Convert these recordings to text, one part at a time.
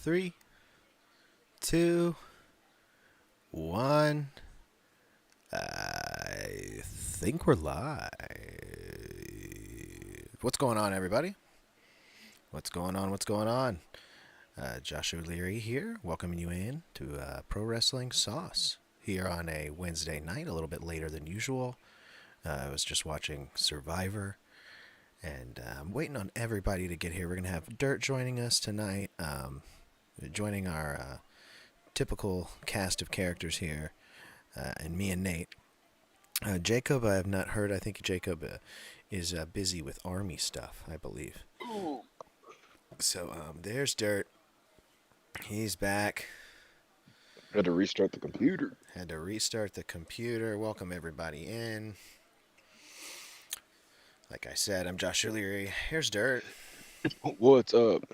Three, two, one. I think we're live. What's going on, everybody? What's going on? Josh O'Leary here, welcoming you in to Pro Wrestling Sauce here on a Wednesday night, a little bit later than usual. I was just watching Survivor, and I'm waiting on everybody to get here. We're going to have Dirt joining us tonight, joining our typical cast of characters here, and me and Nate. Jacob, I have not heard. I think Jacob is busy with Army stuff, I believe. Ooh. So there's Dirt. He's back. Had to restart the computer. Welcome everybody in. Like I said, I'm Josh O'Leary. Here's Dirt. What's up?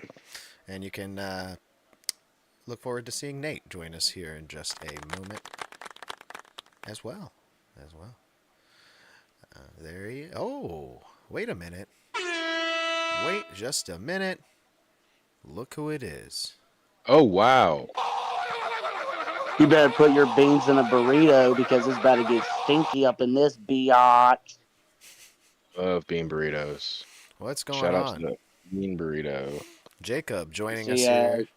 And you can look forward to seeing Nate join us here in just a moment as well. There he is. Oh, wait a minute. Wait just a minute. Look who it is. Oh, wow. You better put your beans in a burrito because it's about to get stinky up in this biatch. Love bean burritos. What's going Shout out on? to the bean burrito. Jacob joining us here.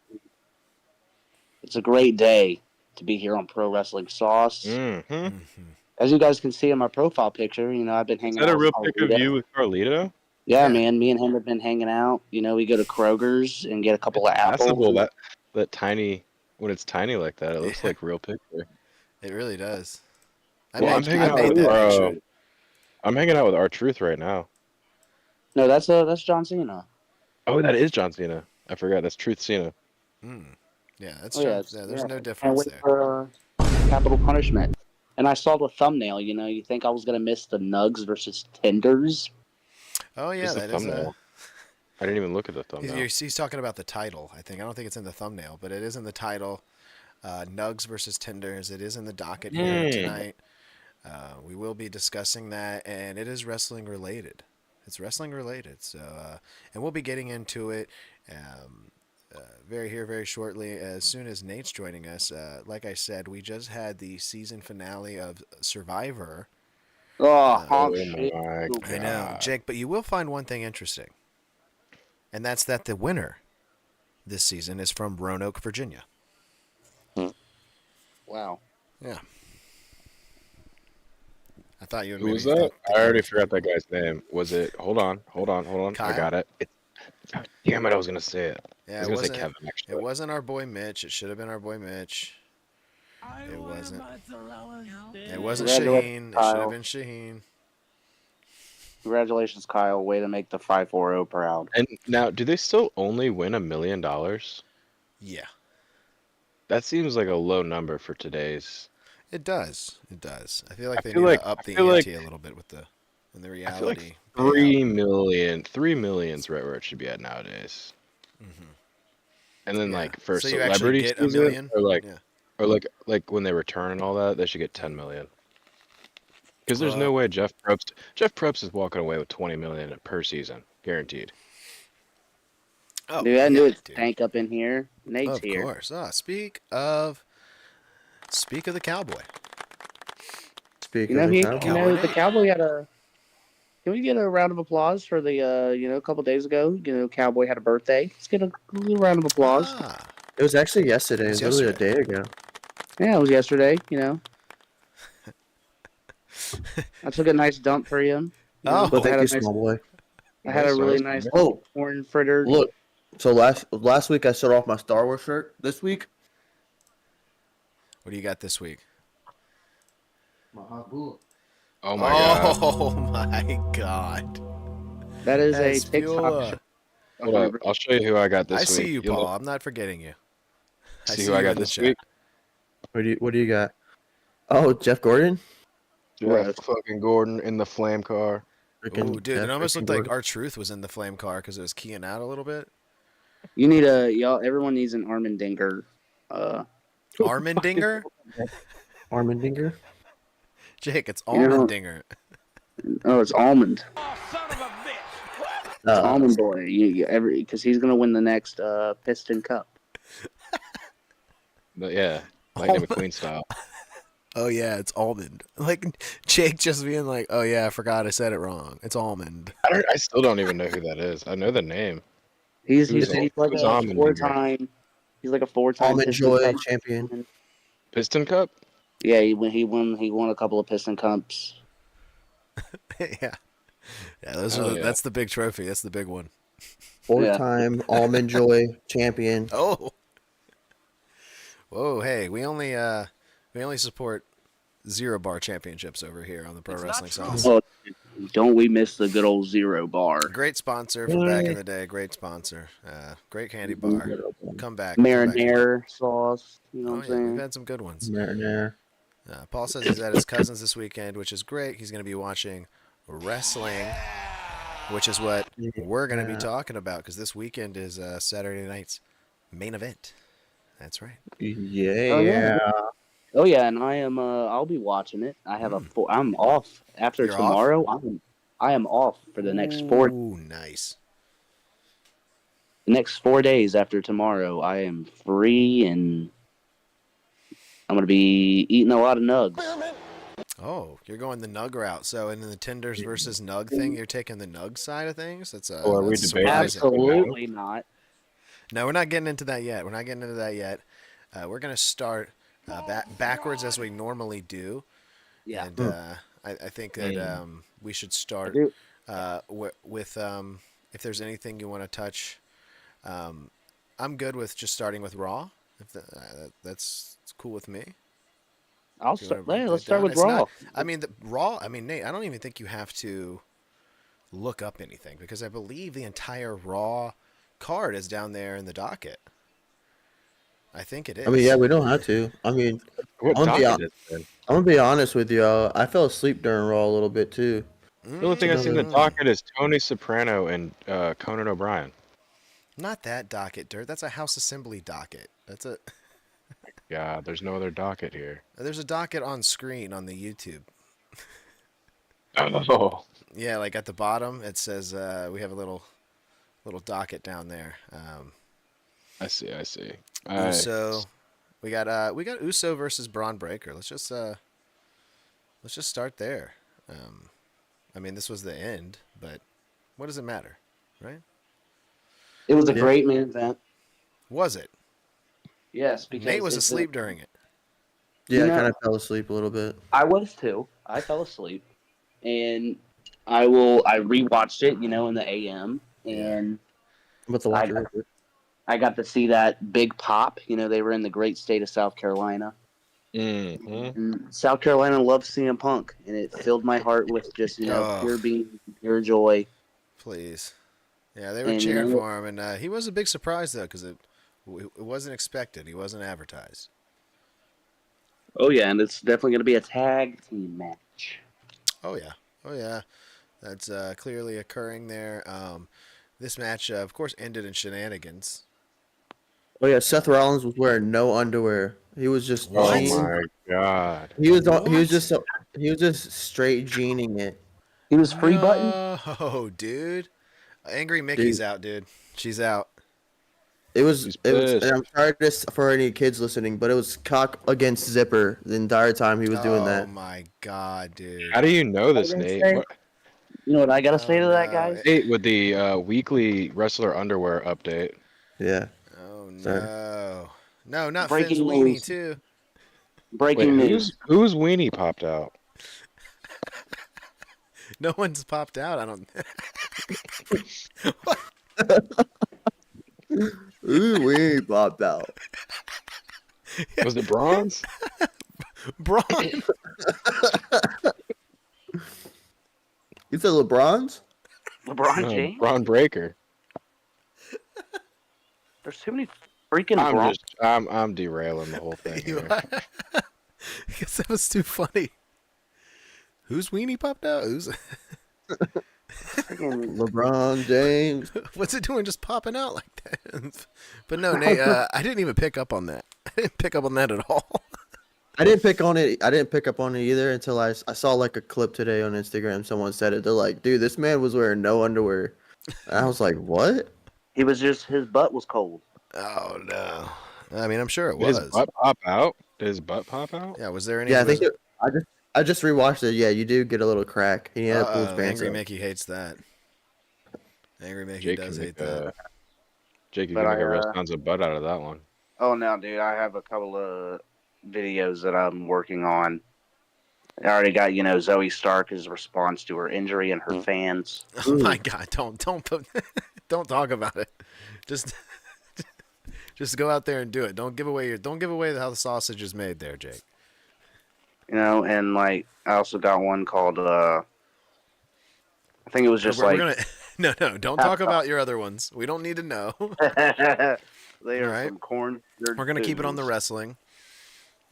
It's a great day to be here on Pro Wrestling Sauce. Mm-hmm. As you guys can see in my profile picture, I've been hanging out. Is that a with real pic Carlito. of you with Carlito? Yeah, man. Me and him have been hanging out. We go to Kroger's and get a couple of apples. Possible that tiny, when it's tiny like that, it looks like real picture. It really does. I'm hanging out with R-Truth right now. No, that's John Cena. Oh, that is John Cena. I forgot. That's Truth Cena. Yeah, that's there's no I difference wait there. for Capital Punishment. And I saw the thumbnail, you think I was going to miss the Nugs versus Tenders? Oh, yeah, What's the that thumbnail? I didn't even look at the thumbnail. He's talking about the title, I think. I don't think it's in the thumbnail, but it is in the title. Nugs versus Tenders. It is in the docket here tonight. We will be discussing that, and it is wrestling related. It's wrestling related, so and we'll be getting into it very shortly. As soon as Nate's joining us, like I said, we just had the season finale of Survivor. Oh, my God. I know, Jake, but you will find one thing interesting, and that's that the winner this season is from Roanoke, Virginia. Wow. Yeah. I thought you would. Who was that? I already forgot that guy's name. Was it? Hold on. Kyle? I got it. Damn it! I was gonna say it. Yeah, I was gonna say Kevin. Actually, it wasn't our boy Mitch. It should have been our boy Mitch. It wasn't. It wasn't Shaheen. It should have been Shaheen. Congratulations, Kyle. Way to make the 540 proud. And now, do they still only win $1 million? Yeah. That seems like a low number for today's. It does. I feel like they need to up the ante a little bit with the reality. I feel like 3 million. 3 million's right where it should be at nowadays. Mm-hmm. And then for so celebrity season, $1 million, or when they return and all that, they should get 10 million. Because there's no way Jeff Probst is walking away with 20 million per season, guaranteed. Oh, dude, I knew it'd stank up in here. Nate's here. Of course. Speak of the cowboy. The cowboy had a. Can we get a round of applause for the a couple days ago? Cowboy had a birthday. Let's get a little round of applause. It was actually yesterday. It was literally a day ago. Yeah, it was yesterday. I took a nice dump for you. Well, thank you, small boy. I had a really nice corn fritter. Look, so last week I showed off my Star Wars shirt. This week, what do you got this week? my hot bull. Oh my god! Oh my god! That is a TikTok. Hold up, I'll show you who I got this week. I see you, Paul. I'm not forgetting you. See who I got this week? What do you got? Oh, Jeff Gordon. Jeff fucking Gordon in the flame car. Oh, dude, it almost looked like R-Truth was in the flame car because it was keying out a little bit. You need everyone needs an Armendinger. Armendinger? Armendinger? Jake, it's Almendinger. Oh, it's Almond. Oh, son of a bitch! Almond Boy. Because he's going to win the next Piston Cup. But yeah, Lightning McQueen style. Oh yeah, it's almond. Like Jake just being like, "Oh yeah, I forgot I said it wrong. It's almond." I still don't even know who that is. I know the name. He's Who's like who's a Almond here? four-time. He's like a four-time Almond Piston Joy Cup champion. Piston Cup? Yeah, he won a couple of Piston Cups. Yeah, yeah. Those are Oh, yeah. that's the big trophy. That's the big one. 4-time Almond Joy champion. Oh, whoa, hey, we only support 0 bar championships over here on the Pro Wrestling Sauce. Oh, don't we miss the good old Zero Bar? Great sponsor from back in the day. Great sponsor. Great candy bar. Come back. Marinara sauce. You know Oh what I'm yeah, we've saying? had some good ones. Marinara. Paul says he's at his cousin's this weekend, which is great. He's going to be watching wrestling, which is what we're going to be talking about because this weekend is Saturday night's main event. That's right. Yeah. Oh yeah, and I am. I'll be watching it. I have I'm off after You're tomorrow. I am off for the next 4. Ooh, nice. The next 4 days after tomorrow, I am free and I'm gonna be eating a lot of nugs. Oh, you're going the nug route. So in the Tenders versus nug thing, you're taking the nug side of things. That's Oh, are we that's debating? surprising. Absolutely not. No, we're not getting into that yet. We're going to start backwards as we normally do. Yeah. And I think that we should start with if there's anything you want to touch. I'm good with just starting with Raw. If that's cool with me. I'll Do you start. wanna Yeah, break let's that start down? with It's Raw. not- I mean, the Raw. I mean, Nate. I don't even think you have to look up anything because I believe the entire Raw card is down there in the docket. I think it is. I mean, yeah, we don't have to. I mean, What I'm gonna be docket is it? I'm gonna be honest with you. I fell asleep during Raw a little bit too. The only thing I see in the Mm. docket is Tony Soprano and Conan O'Brien. Not that docket, Dirt. That's a House Assembly docket. That's a. God, there's no other docket here. There's a docket on screen on the YouTube. Oh, Yeah, like at the bottom, it says we have a little docket down there. I see. Uso, we got Uso versus Braun Breaker. Let's just start there. I mean, this was the end, but what does it matter, right? It was a great main event. Was it? Yes, because Nate was it's asleep during it. Yeah, You I know- kind of fell asleep a little bit. I was too. I fell asleep, and I rewatched it, in the AM, and I'm about to watch it. I got to see that big pop. They were in the great state of South Carolina. Mm-hmm. And South Carolina loves CM Punk, and it filled my heart with just Oh. pure being, pure joy. Please. Yeah, they were And, cheering for him, and he was a big surprise though because it wasn't expected. He wasn't advertised. Oh yeah, and it's definitely going to be a tag team match. Oh yeah, that's clearly occurring there. This match, of course, ended in shenanigans. Oh yeah, Seth Rollins was wearing no underwear. He was just Oh jeans. my God. He was just straight jeaning it. He was free button. Oh, dude, Angry Mickey's out, dude. She's out. It was He's and pissed. I'm sorry for any kids listening, but it was cock against zipper the entire time he was doing Oh that. my god, dude. How do you know this, I was gonna Nate? say- What, You know what I got to say to that, no. guys? Nate, with the weekly wrestler underwear update. Yeah. Oh Sorry. no. No, not Breaking Finn's weenie news. too. Breaking Wait, news. whose weenie popped out? No one's popped out. I don't. Ooh, we popped out. Was it bronze? Braun. You said LeBron's? LeBron No, James. Braun Breaker. There's too many freaking Braun. I'm derailing the whole thing You here. are? I guess that was too funny. Whose weenie popped out? Who's? Freaking- LeBron James. What's it doing? Just popping out like that? But no, Nate. I didn't even pick up on that. I didn't pick up on that at all. I didn't pick on it. I didn't pick up on it either until I saw like a clip today on Instagram. Someone said it. They're like, dude, this man was wearing no underwear. And I was like, what? He was just his butt was cold. Oh no. I mean, I'm sure it Did his was. butt pop out? Did his butt pop out? Yeah. Was there any? Yeah, I think Was, I just rewatched it. Yeah, you do get a little crack. He had to pull his uh-oh. pants Angry up. Mickey hates that. Angry Mickey Jake does can hate make that. a Jake, you But can make I a real sounds of butt out of that one. oh no, dude, I have a couple of videos that I'm working on. I already got, Zoe Stark's response to her injury and her fans. Oh my God! Don't put, don't talk about it. Just just go out there and do it. Don't give away how the sausage is made there, Jake. And like I also got one called I think it was just We're like gonna no. Don't talk about your other ones. We don't need to know. they are Alright. some corn. We're gonna keep it on the wrestling.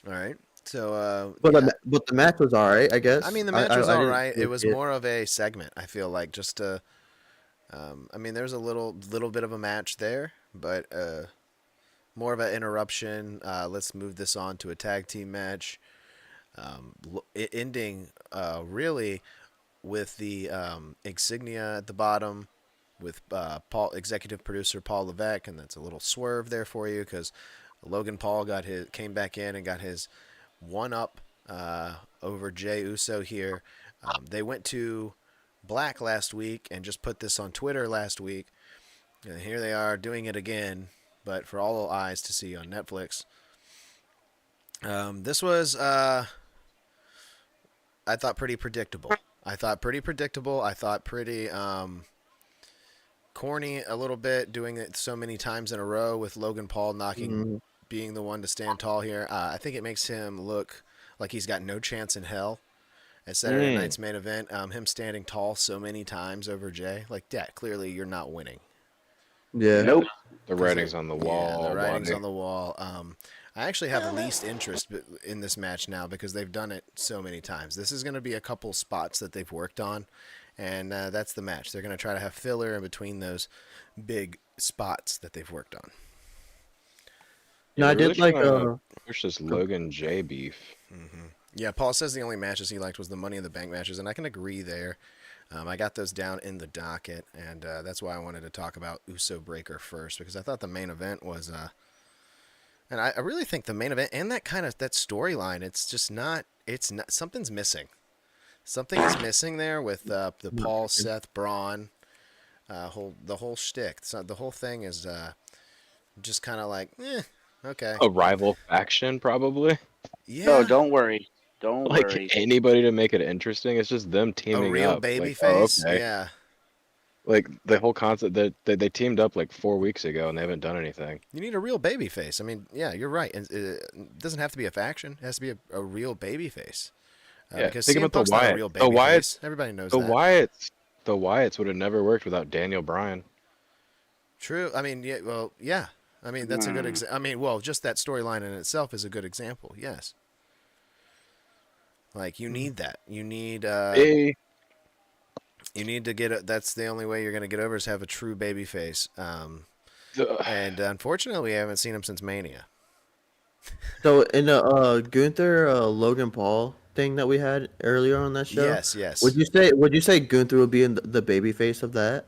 All right. So, But yeah. but the match was all right, I guess. I mean, the match was I all didn't right. It was see it. more of a segment. I feel like just to. I mean, there's a little bit of a match there, but more of an interruption. Let's move this on to a tag team match. Ending really with the insignia at the bottom with Paul, executive producer Paul Levesque, and that's a little swerve there for you because Logan Paul came back in and got his one up over Jey Uso here. They went to Black last week and just put this on Twitter last week, and here they are doing it again, but for all eyes to see on Netflix. This was I thought pretty predictable. I thought pretty corny a little bit, doing it so many times in a row with Logan Paul being the one to stand tall here. I think it makes him look like he's got no chance in hell at Saturday night's main event. Him standing tall so many times over Jay, like, yeah, clearly you're not winning. Yeah. Nope. The writing's on the wall. Yeah, the writing's buddy. on the wall. I actually have least interest in this match now because they've done it so many times. This is going to be a couple spots that they've worked on, and that's the match. They're going to try to have filler in between those big spots that they've worked on. No, I did like push this Logan J beef. Yeah, Paul says the only matches he liked was the Money in the Bank matches, and I can agree there. I got those down in the docket, and that's why I wanted to talk about Uso Breaker first, because I thought the main event was, and I really think the main event and that storyline, it's not something's missing. Something is missing there with the Paul, Seth, Braun, the whole shtick. So the whole thing is just kind of like, okay. A rival faction, probably. Yeah. No, don't worry. Don't Like worry. anybody to make it interesting. It's just them teaming A real up. baby Like, face. oh, okay. Yeah. Like the whole concept that they teamed up like 4 weeks ago and they haven't done anything. You need a real baby face. I mean, yeah, you're right. It doesn't have to be a faction. It has to be a real baby face. Yeah, Because think CM about the Punk's not a Wyatt. real The baby Wyatts- face. Everybody knows The that. Wyatts would have never worked without Daniel Bryan. True. I mean, yeah. Well, yeah. I mean, that's a good example. I mean, well, just that storyline in itself is a good example. Yes. Like, you need that. You need you need to get that's the only way you're going to get over is have a true baby face. And unfortunately, we haven't seen him since Mania. So in the Gunther Logan Paul thing that we had earlier on that show. Yes. Would you say Gunther would be in the baby face of that?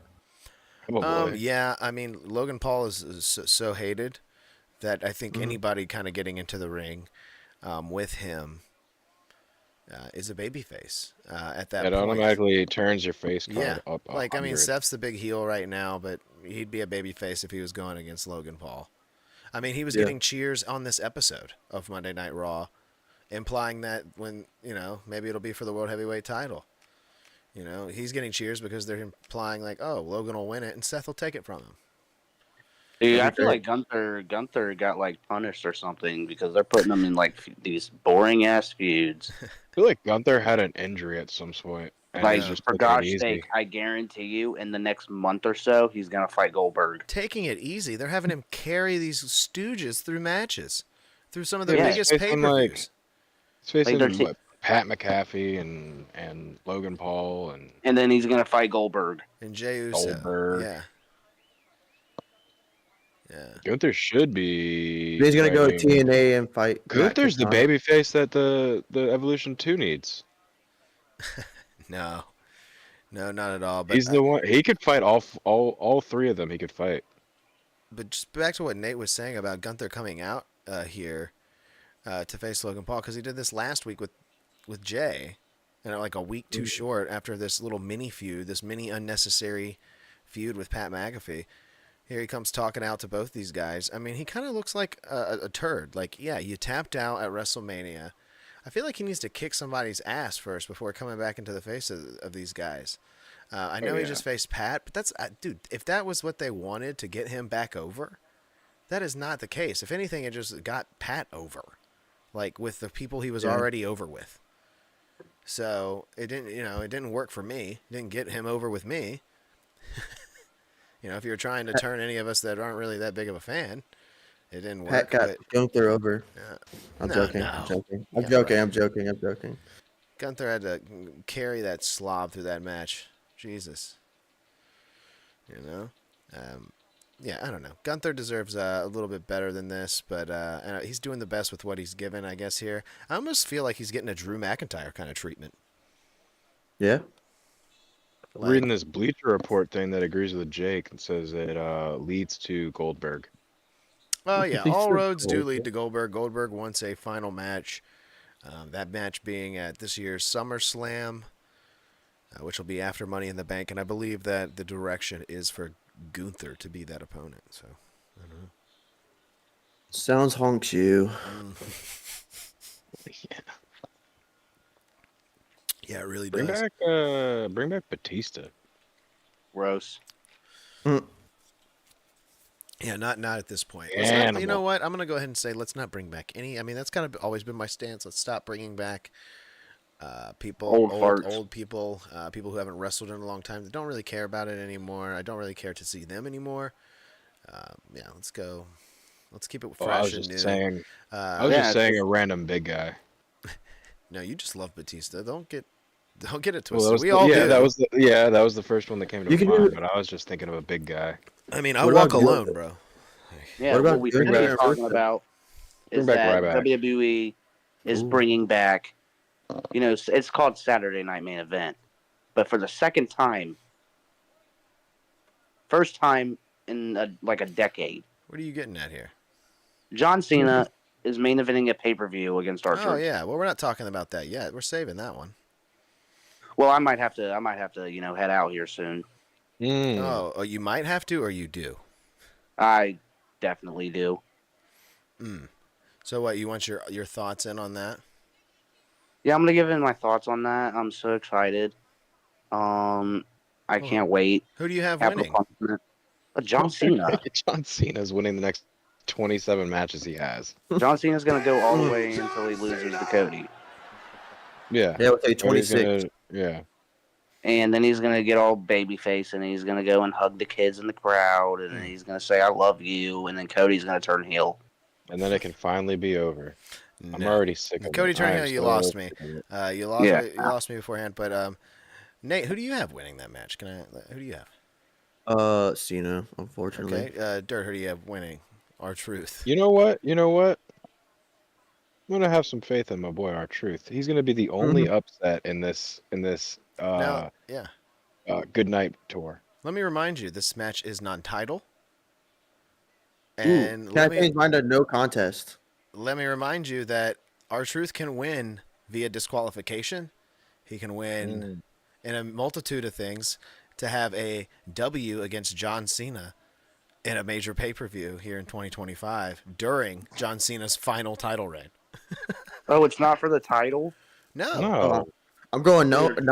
Probably. Yeah, I mean, Logan Paul is so hated that I think anybody kind of getting into the ring with him is a babyface at that It point. automatically turns your face card Yeah, up. like, I mean, 100. Seth's the big heel right now, but he'd be a babyface if he was going against Logan Paul. I mean, he was getting cheers on this episode of Monday Night Raw, implying that when, maybe it'll be for the World Heavyweight title. He's getting cheers because they're implying like, oh, Logan will win it and Seth will take it from him. Dude, I feel like Gunther got like punished or something because they're putting him in like these boring ass feuds. I feel like Gunther had an injury at some point. And Like, he's just for taking it God's easy. sake, I guarantee you, in the next month or so, he's gonna fight Goldberg. Taking it easy. They're having him carry these stooges through matches, through some of their Yeah. biggest It's facing, pay-per-views. He's facing Like, they're Pat McAfee and Logan Paul And then he's gonna fight Goldberg. And Jey Uso. Goldberg. Yeah. Gunther should be. He's gonna go to fighting- TNA and fight. Gunther's the baby face that the Evolution 2 needs. No, not at all. But He's the one. He could fight all three of them. He could fight. but just back to what Nate was saying about Gunther coming out here to face Logan Paul, because he did this last week with Jay, and like a week too short after this little mini feud, this mini unnecessary feud with Pat McAfee. Here he comes talking out to both these guys. I mean, he kind of looks like a turd. Like, yeah, you tapped out at WrestleMania. I feel like he needs to kick somebody's ass first before coming back into the face of these guys. I know he just faced Pat, but that's dude. If that was what they wanted to get him back over, that is not the case. If anything, it just got Pat over, like with the people he was already over with. So it didn't, it didn't work for me. It didn't get him over with me. If you're trying to turn any of us that aren't really that big of a fan, it didn't work. Pat got Gunther over. I'm No, joking. no. I'm joking. Yeah, I'm joking. right. I'm joking. I'm joking. Gunther had to carry that slob through that match. Jesus. Yeah, I don't know. Gunther deserves a little bit better than this, but he's doing the best with what he's given, I guess, here. I almost feel like he's getting a Drew McIntyre kind of treatment. Yeah. Reading this Bleacher Report thing that agrees with Jake and says it leads to Goldberg. Oh, yeah. Leads All to roads do Goldberg. lead to Goldberg. Goldberg wants a final match. That match being at this year's SummerSlam, which will be after Money in the Bank. And I believe that the direction is for Gunther to be that opponent. So, I don't know. Sounds honks you. Yeah. Yeah, it really Bring does. back Batista. Gross. Yeah, not at this point. Animal. You know what? I'm going to go ahead and say let's not bring back any. I mean, that's kind of always been my stance. Let's stop bringing back people, Old farts. old people, people who haven't wrestled in a long time that don't really care about it anymore. I don't really care to see them anymore. Yeah, let's go. Let's keep it fresh I was and just new. saying. I was just saying a random big guy. No, you just love Batista. Don't get it Well, twisted. We all do. that was the first one that came to You can mind. do- But I was just thinking of a big guy. I mean, I What walk about Gil- alone, bro. Yeah, What about what we Bring should be Back talking Ryback? about is Bring back that Ryback. WWE is Ooh. bringing back, it's called Saturday Night Main Event, but for the second time, first time in a decade, What are you getting at here? John Cena is main eventing a pay-per-view against R-Truth. Oh yeah. Well, we're not talking about that yet. We're saving that one. Well, I might have to, head out here soon. Oh, you might have to, or you do. I definitely do. So what? You want your thoughts in on that? Yeah, I'm gonna give in my thoughts on that. I'm so excited. I can't wait. Who do you have Capital winning? Punishment. John Cena. John Cena's winning the next 27 matches he has. John Cena's gonna go all the way until he loses to Cody, Yeah. Yeah, with a Cody's 26. Yeah. and then he's gonna get all babyface, and he's gonna go and hug the kids in the crowd, and then he's gonna say "I love you," and then Cody's gonna turn heel. And then it can finally be over. I'm No. already sick of Cody it. turning I am heel, you so lost me. sick of it. You lost. Yeah. You lost me beforehand. But Nate, who do you have winning that match? Who do you have? Cena, unfortunately. Okay. Dirt, who do you have winning? R-Truth. You know what? I'm gonna have some faith in my boy R-Truth. He's gonna be the only upset in this Now, yeah. Good Night tour. Let me remind you, this match is non-title. Ooh, And can I change mine to no contest? let me remind you that R-Truth can win via disqualification. He can win in a multitude of things to have a W against John Cena in a major pay-per-view here in 2025 during John Cena's final title reign. Oh, it's not for the title. No. No. I'm going Dude,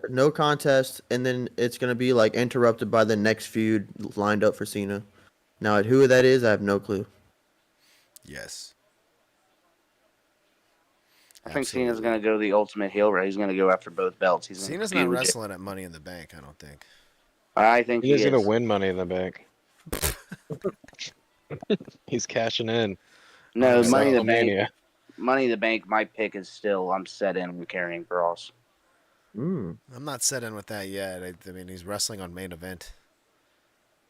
no contest, and then it's gonna be like interrupted by the next feud lined up for Cena. Now, who that is, I have no clue. Yes. I think Cena's gonna go the ultimate heel route. He's gonna go after both belts. He's gonna Cena's not feud. wrestling at Money in the Bank, I don't think. I think he He's is. gonna win Money in the Bank. He's cashing in. No, So- Money in the Bank. WrestleMania. Money in the Bank. My pick is still. I'm set in with Karrion Kross. Mm. I'm not set in with that yet. I mean, he's wrestling on main event.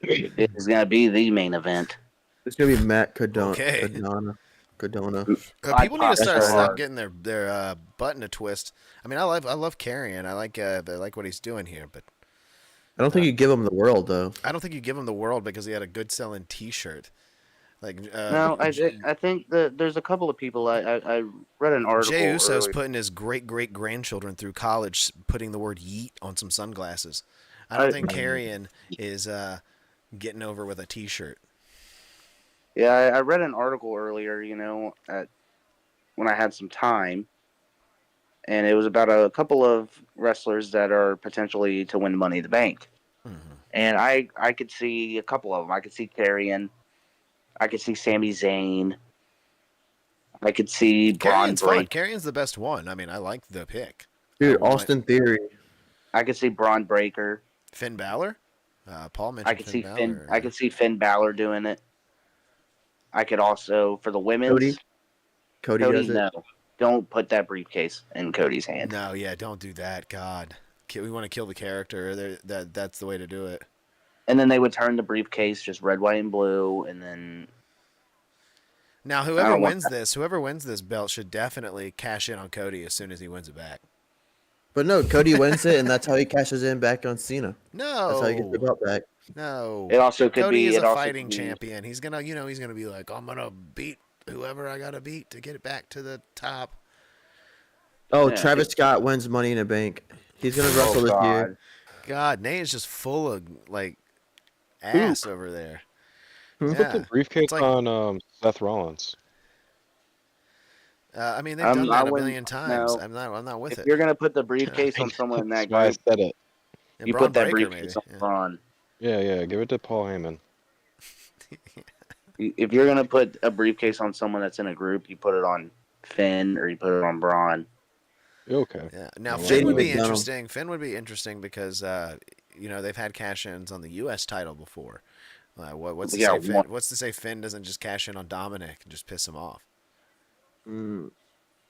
It is gonna be the main event. It's gonna be Matt Cadona. Okay. Cadona. People need to That's start so hard. getting their button to twist. I mean, I love Carrion. I like what he's doing here, but I don't think you give him the world though. I don't think you give him the world because he had a good selling T-shirt. Like No, I think that there's a couple of people. I read an Jey article Uso's earlier. putting his great grandchildren through college, putting the word "yeet" on some sunglasses. I don't think Karrion is getting over with a T-shirt. Yeah, I read an article earlier. When I had some time, and it was about a couple of wrestlers that are potentially to win Money in the Bank. Mm-hmm. And I could see a couple of them. I could see Karrion. I could see Sami Zayn. I could see Braun Karrion's fun. Breaker. Karrion's the best one. I mean, I like the pick. Dude, Austin Theory. I could see Braun Breaker. Finn Balor. Paul mentioned I could Finn see Balor. I could see Finn Balor doing it. I could also for the women's. Cody does it. No, don't put that briefcase in Cody's hand. No, yeah, don't do that. God, we want to kill the character. That's the way to do it. And then they would turn the briefcase just red, white, and blue, and then. Now, whoever wins this belt should definitely cash in on Cody as soon as he wins it back. But no, Cody wins it, and that's how he cashes in back on Cena. No, That's how he gets the belt back. No, it also could Cody be is it a also fighting could be, champion. He's gonna be like, I'm gonna beat whoever I gotta beat to get it back to the top. Oh, Yeah. Travis Scott wins Money in the Bank. He's gonna wrestle this year. God, Nate is just full of like ass over there. Put Yeah. the briefcase It's like- on Seth Rollins. I mean, they've done that a wouldn't- million times. no. I'm not with If it. you're gonna put the briefcase on someone in that That's why I group, said it. And you Braun put that Breaker, briefcase maybe. on Braun. Yeah, give it to Paul Heyman. If you're gonna put a briefcase on someone that's in a group, you put it on Finn or you put it on Braun. Okay. Yeah. Now Well, Finn would be McDonald. interesting. Finn would be interesting because they've had cash-ins on the U.S. title before. What's to Yeah, say Finn? one- What's to say Finn doesn't just cash in on Dominic and just piss him off?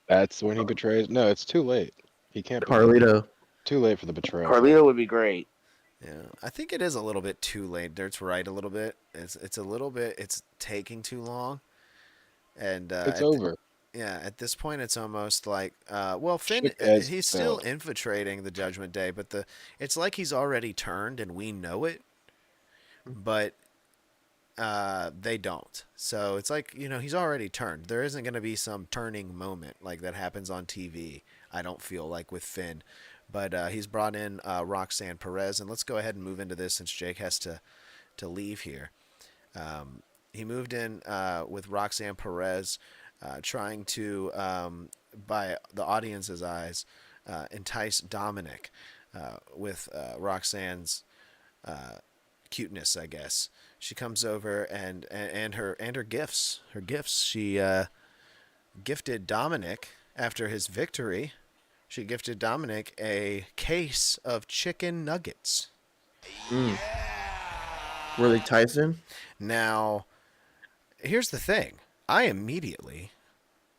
That's when he betrays. No, it's too late. He can't. Carlito. Too late for the betrayal. Carlito would be great. Yeah, I think it is a little bit too late. Dirt's right a little bit. It's a little bit. It's taking too long. And It's over. at this point, it's almost like, Finn, Ship has he's still sailed. infiltrating the Judgment Day, but it's like he's already turned and we know it, but they don't. So it's like, he's already turned. There isn't going to be some turning moment like that happens on TV, I don't feel like, with Finn. But he's brought in Roxanne Perez, and let's go ahead and move into this since Jake has to leave here. He moved in with Roxanne Perez, trying to, by the audience's eyes, entice Dominic with Roxanne's cuteness, I guess. She comes over and her gifts. Her gifts. She gifted Dominic after his victory. She gifted Dominic a case of chicken nuggets. Were they Tyson? Now, here's the thing. I immediately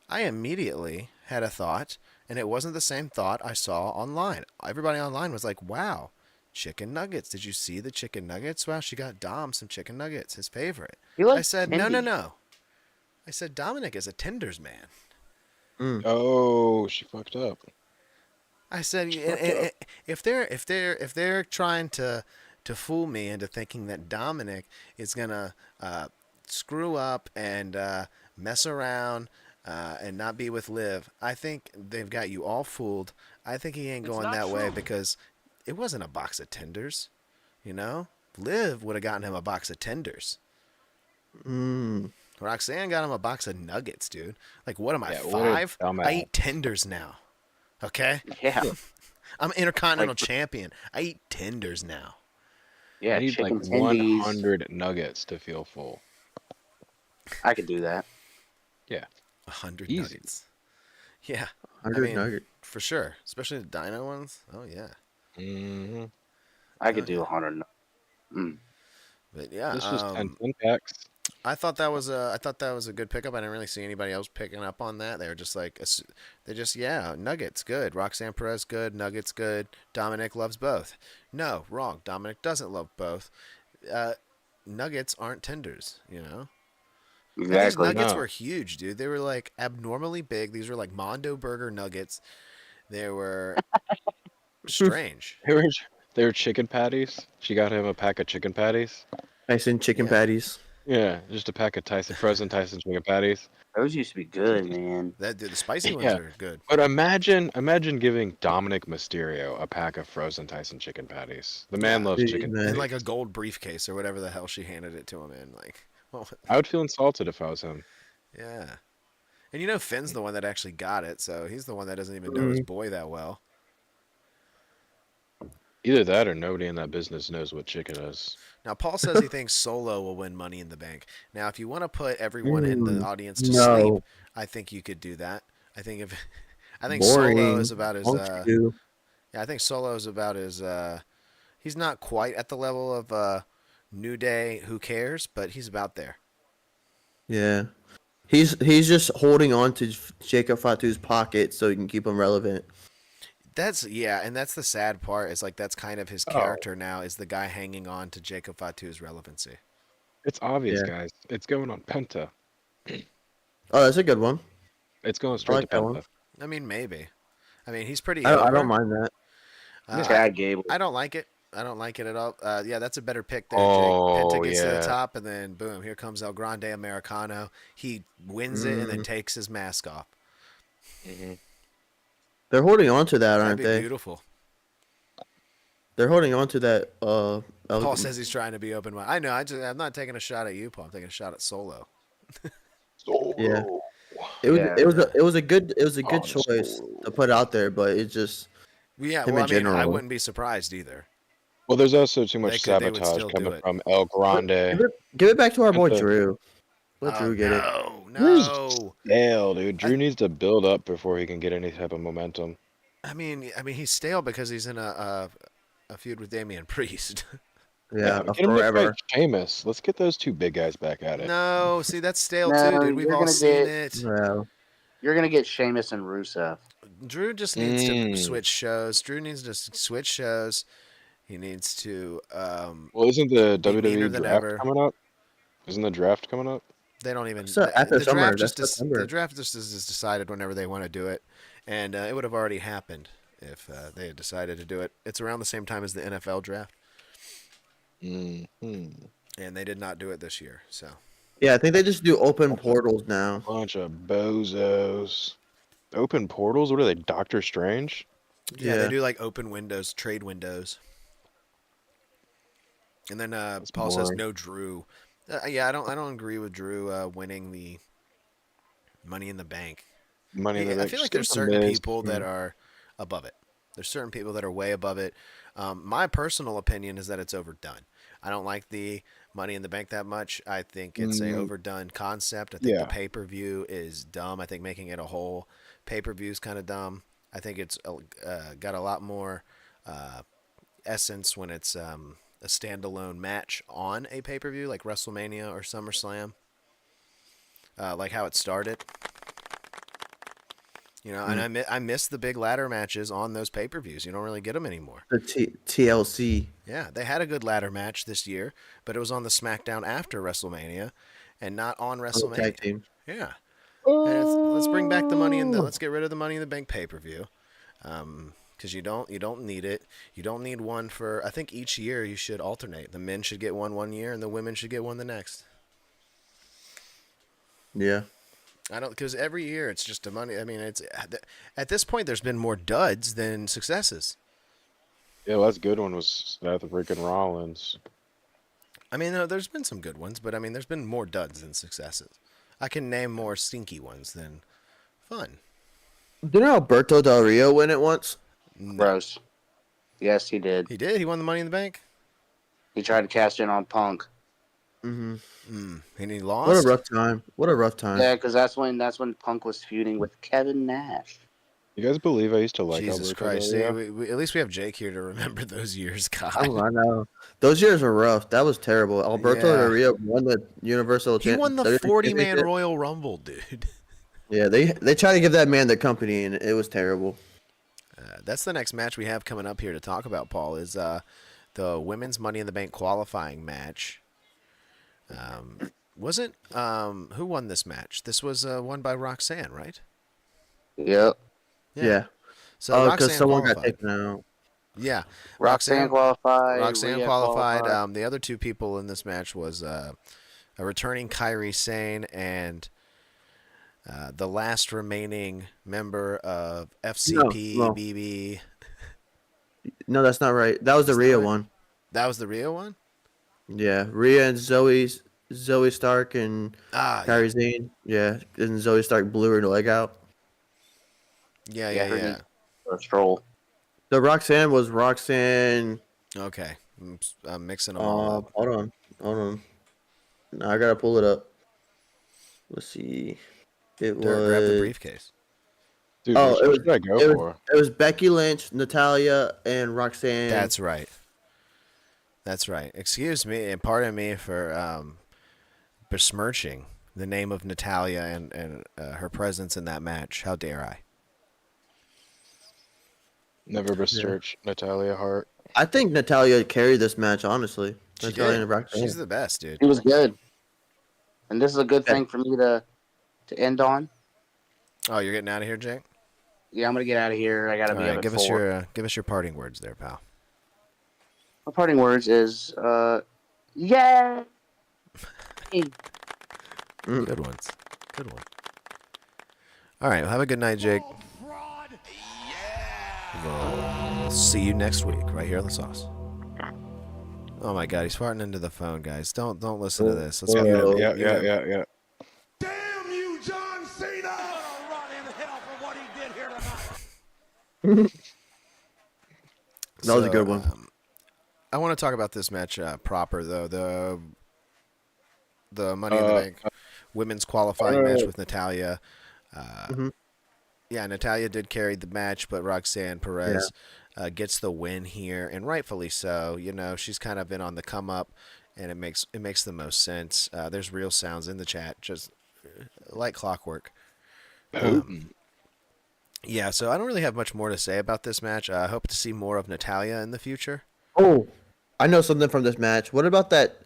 had a thought, and it wasn't the same thought I saw online. Everybody online was like, wow, chicken nuggets. Did you see the chicken nuggets? Wow, she got Dom some chicken nuggets, his favorite. He likes I said, candy. no. I said, Dominic is a tenders man. Oh, she fucked up. I said, if they're trying to fool me into thinking that Dominic is gonna screw up and mess around and not be with Liv, I think they've got you all fooled. I think he ain't going that way because it wasn't a box of tenders, Liv would have gotten him a box of tenders. Roxanne got him a box of nuggets, dude. Like, what am I, Yeah, what a 5? dumbass. I eat tenders now. Okay? Yeah, I'm Intercontinental Champion. I eat tenders now. yeah. I need like Chicken tendies. 100 nuggets to feel full. I could do that. 100 Easy. nuggets. Yeah. 100 nugget. For sure. Especially the dino ones. Oh, yeah. Mm-hmm. I could do 100. But, yeah. This was 10 packs. I thought that was a good pickup. I didn't really see anybody else picking up on that. They were just like, Nuggets, good. Roxanne Perez, good. Nuggets, good. Dominic loves both. No, wrong. Dominic doesn't love both. Nuggets aren't tenders, And these Exactly. nuggets No. were huge, dude. They were like abnormally big. These were like Mondo Burger nuggets. They were strange. They're chicken patties. She got him a pack of chicken patties. Tyson chicken Yeah. patties. Yeah, just a pack of frozen Tyson chicken patties. Those used to be good, man. The spicy ones Yeah. are good. But imagine giving Dominic Mysterio a pack of frozen Tyson chicken patties. The man Yeah. loves Dude, chicken. man. In like a gold briefcase or whatever the hell she handed it to him in. Like, well, I would feel insulted if I was him. yeah. And you know Finn's the one that actually got it, so he's the one that doesn't even know his boy that well. Either that or nobody in that business knows what chicken is. Now Paul says he thinks Solo will win Money in the Bank. Now, if you want to put everyone in the audience to sleep, No. I think you could do that. I think I think Boring. Solo is about as Don't you? yeah, I think Solo is about as he's not quite at the level of New Day, who cares, but he's about there. Yeah. He's just holding on to Jacob Fatu's pocket so he can keep him relevant. And that's the sad part. Is like that's kind of his Oh. character now. Is the guy hanging on to Jacob Fatu's relevancy. It's obvious, Yeah. guys. It's going on Penta. Oh, that's a good one. It's going straight like to that Penta. one. I mean, maybe. I mean, he's pretty. I over. don't mind that. Chad Gable. I don't like it. I don't like it at all. Yeah, that's a better pick there, Oh, Jake. Penta gets to the yeah. top, and then boom, here comes El Grande Americano. He wins it and then Mm. takes his mask off. They're holding on to that, That'd aren't be they? beautiful. They're holding on to that. Paul says he's trying to be open-minded. I know. I'm not taking a shot at you, Paul. I'm taking a shot at Solo. Yeah. It was a good Oh, choice to put out there, but it just Yeah, Him well, I in mean, I general. wouldn't be surprised either. Well, there's also too much They would sabotage still do coming it. from El Grande. give it back to our boy Penta. Drew. Let Drew get it. No. Stale, dude. Drew needs to build up before he can get any type of momentum. I mean, he's stale because he's in a feud with Damian Priest. Yeah, get him to forever. fight Sheamus. Let's get those two big guys back at it. No, see, that's stale No, too, dude. We've you're all gonna seen get- it. Yeah. You're gonna get Sheamus and Rusev. Drew just needs to Mm. switch shows. Drew needs to switch shows. He needs to. Well, isn't the Be meaner WWE than draft ever. coming up? Isn't the draft coming up? They don't even. So after the summer, draft that's just September. the draft just is decided whenever they want to do it, and it would have already happened if they had decided to do it. It's around the same time as the NFL draft, Hmm. and they did not do it this year. So Yeah, I think they just do open portals now. Bunch of bozos. Open portals? What are they? Doctor Strange? yeah, they Yeah. do like open windows, trade windows. And then Paul says boring. no Drew. Yeah, I don't agree with Drew winning the Money in the Bank. Money in the I Bank. feel like Just there's give it to certain Miz. people that are above it. There's certain people that are way above it. My personal opinion is that it's overdone. I don't like the Money in the Bank that much. I think it's a overdone concept. I think the Yeah. pay-per-view is dumb. I think making it a whole pay-per-view is kind of dumb. I think it's got a lot more essence when it's a standalone match on a pay-per-view like WrestleMania or SummerSlam. Like how it started. You know, and I miss the big ladder matches on those pay-per-views. You don't really get them anymore. The TLC. Yeah, they had a good ladder match this year, but it was on the SmackDown after WrestleMania, and not on on the WrestleMania. tag team. Yeah, and let's bring back the let's get rid of the Money in the Bank pay-per-view, because you don't need it. You don't need one for. I think each year you should alternate. The men should get one year, and the women should get one the next. Yeah. I don't, because every year it's just a money. I mean, it's at this point there's been more duds than successes. Yeah, last good one was Seth freaking Rollins. I mean, there's been some good ones, but I mean, there's been more duds than successes. I can name more stinky ones than fun. Didn't Alberto Del Rio win it once? No. Gross. Yes, he did. He did. He won the Money in the Bank. He tried to cash in on Punk. Mm-hmm. And he lost. What a rough time. What a rough time. Yeah, because that's when Punk was feuding with Kevin Nash. You guys believe I used to like Jesus Alberto Christ! Del See, Rio? at least we have Jake here to remember those years. God, Oh, I know. Those years are rough. That was terrible. Alberto Yeah. Del Rio won the Universal he won the WWE 40-man Championship. Royal Rumble, dude. Yeah, they tried to give that man the company, and it was terrible. That's the next match we have coming up here to talk about, Paul, is the women's Money in the Bank qualifying match. Wasn't who won this match? This was won by Roxanne, right? Yep. Yeah. So Oh, Roxanne because someone got qualified. taken out. Yeah, Roxanne qualified. Roxanne Rhea qualified. The other two people in this match was a returning Kairi Sane and the last remaining member of FCP No. BB. No, that's not right. That was the That's not Rhea right? one. That was the Rio one? Yeah, Rhea and Zoe Stark and Ah, yeah. Kairi Sane. Yeah, and Zoe Stark blew her leg out. Yeah, Yeah, yeah, her yeah. knee. A stroll. The Roxanne was Roxanne. Okay. I'm mixing them all up. Hold on. Now I gotta pull it up. Let's see. It Derek, grab the was. briefcase. Dude, Oh, which it was. should I go It was. for? It was Becky Lynch, Natalia, and Roxanne. That's right. That's right. Excuse me, and pardon me for besmirching the name of Natalia and her presence in that match. How dare I? Never research Natalia Hart. I think Natalia carried this match. Honestly, She Natalia did. and Roxanne. She's the best, dude. It was good. And this is a good Yeah. thing for me to end on. Oh, you're getting out of here, Jake? Yeah, I'm gonna get out of here. I gotta All be right, up at give 4. us your parting words there, pal. My parting words is, yay! Good ones. Good one. All right, well, have a good night, Jake. We'll see you next week right here on the Sauce. Oh my God, he's farting into the phone, guys. Don't listen to this. Let's Yeah. Damn you, John Cena! Rot in hell for what he did here tonight. That was a good one. I want to talk about this match proper though. The Money in the Bank women's qualifying match with Natalia. Yeah, Natalia did carry the match, but Roxanne Perez gets the win here, and rightfully so. You know, she's kind of been on the come up, and it makes the most sense. There's real sounds in the chat, just like clockwork. Yeah, so I don't really have much more to say about this match. I hope to see more of Natalia in the future. Oh, I know something from this match. What about that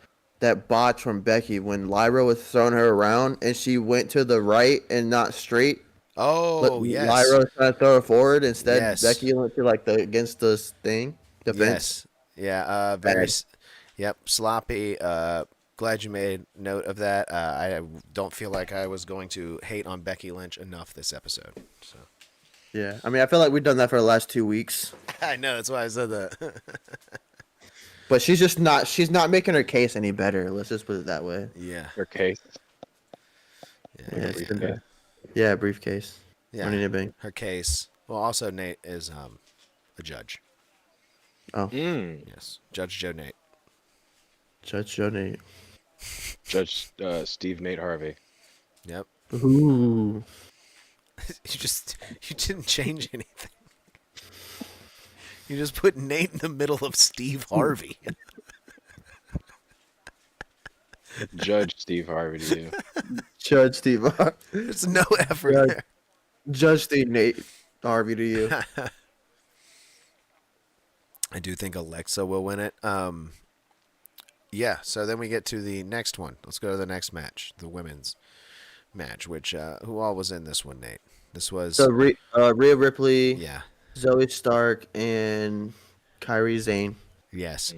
botch from Becky when Lyra was throwing her around and she went to the right and not straight? Oh, yes. Lyra was trying to throw her forward instead. Yes. Becky went to like the against the thing defense. Yes. Yeah. Very. Yep. Sloppy. Glad you made note of that. I don't feel like I was going to hate on Becky Lynch enough this episode. So. Yeah, I mean, I feel like we've done that for the last 2 weeks. I know. That's why I said that. But she's not making her case any better. Let's just put it that way. Yeah. Her case. Yeah, briefcase. Yeah. Money in the Bank. Her case. Well, also Nate is a judge. Oh, Yes, Judge Joe Nate. Judge Joe Nate. Judge Steve Nate Harvey. Yep. Ooh. You didn't change anything. You just put Nate in the middle of Steve Harvey. Judge Steve Harvey to you. Judge Steve. There's no effort Judge- there. Judge Steve Nate Harvey to you. I do think Alexa will win it. Yeah, so then we get to the next one. Let's go to the next match, the women's match, which who all was in this one, Nate? This was So Rhea Ripley, yeah. Zoe Stark, and Kairi Sane. Yes.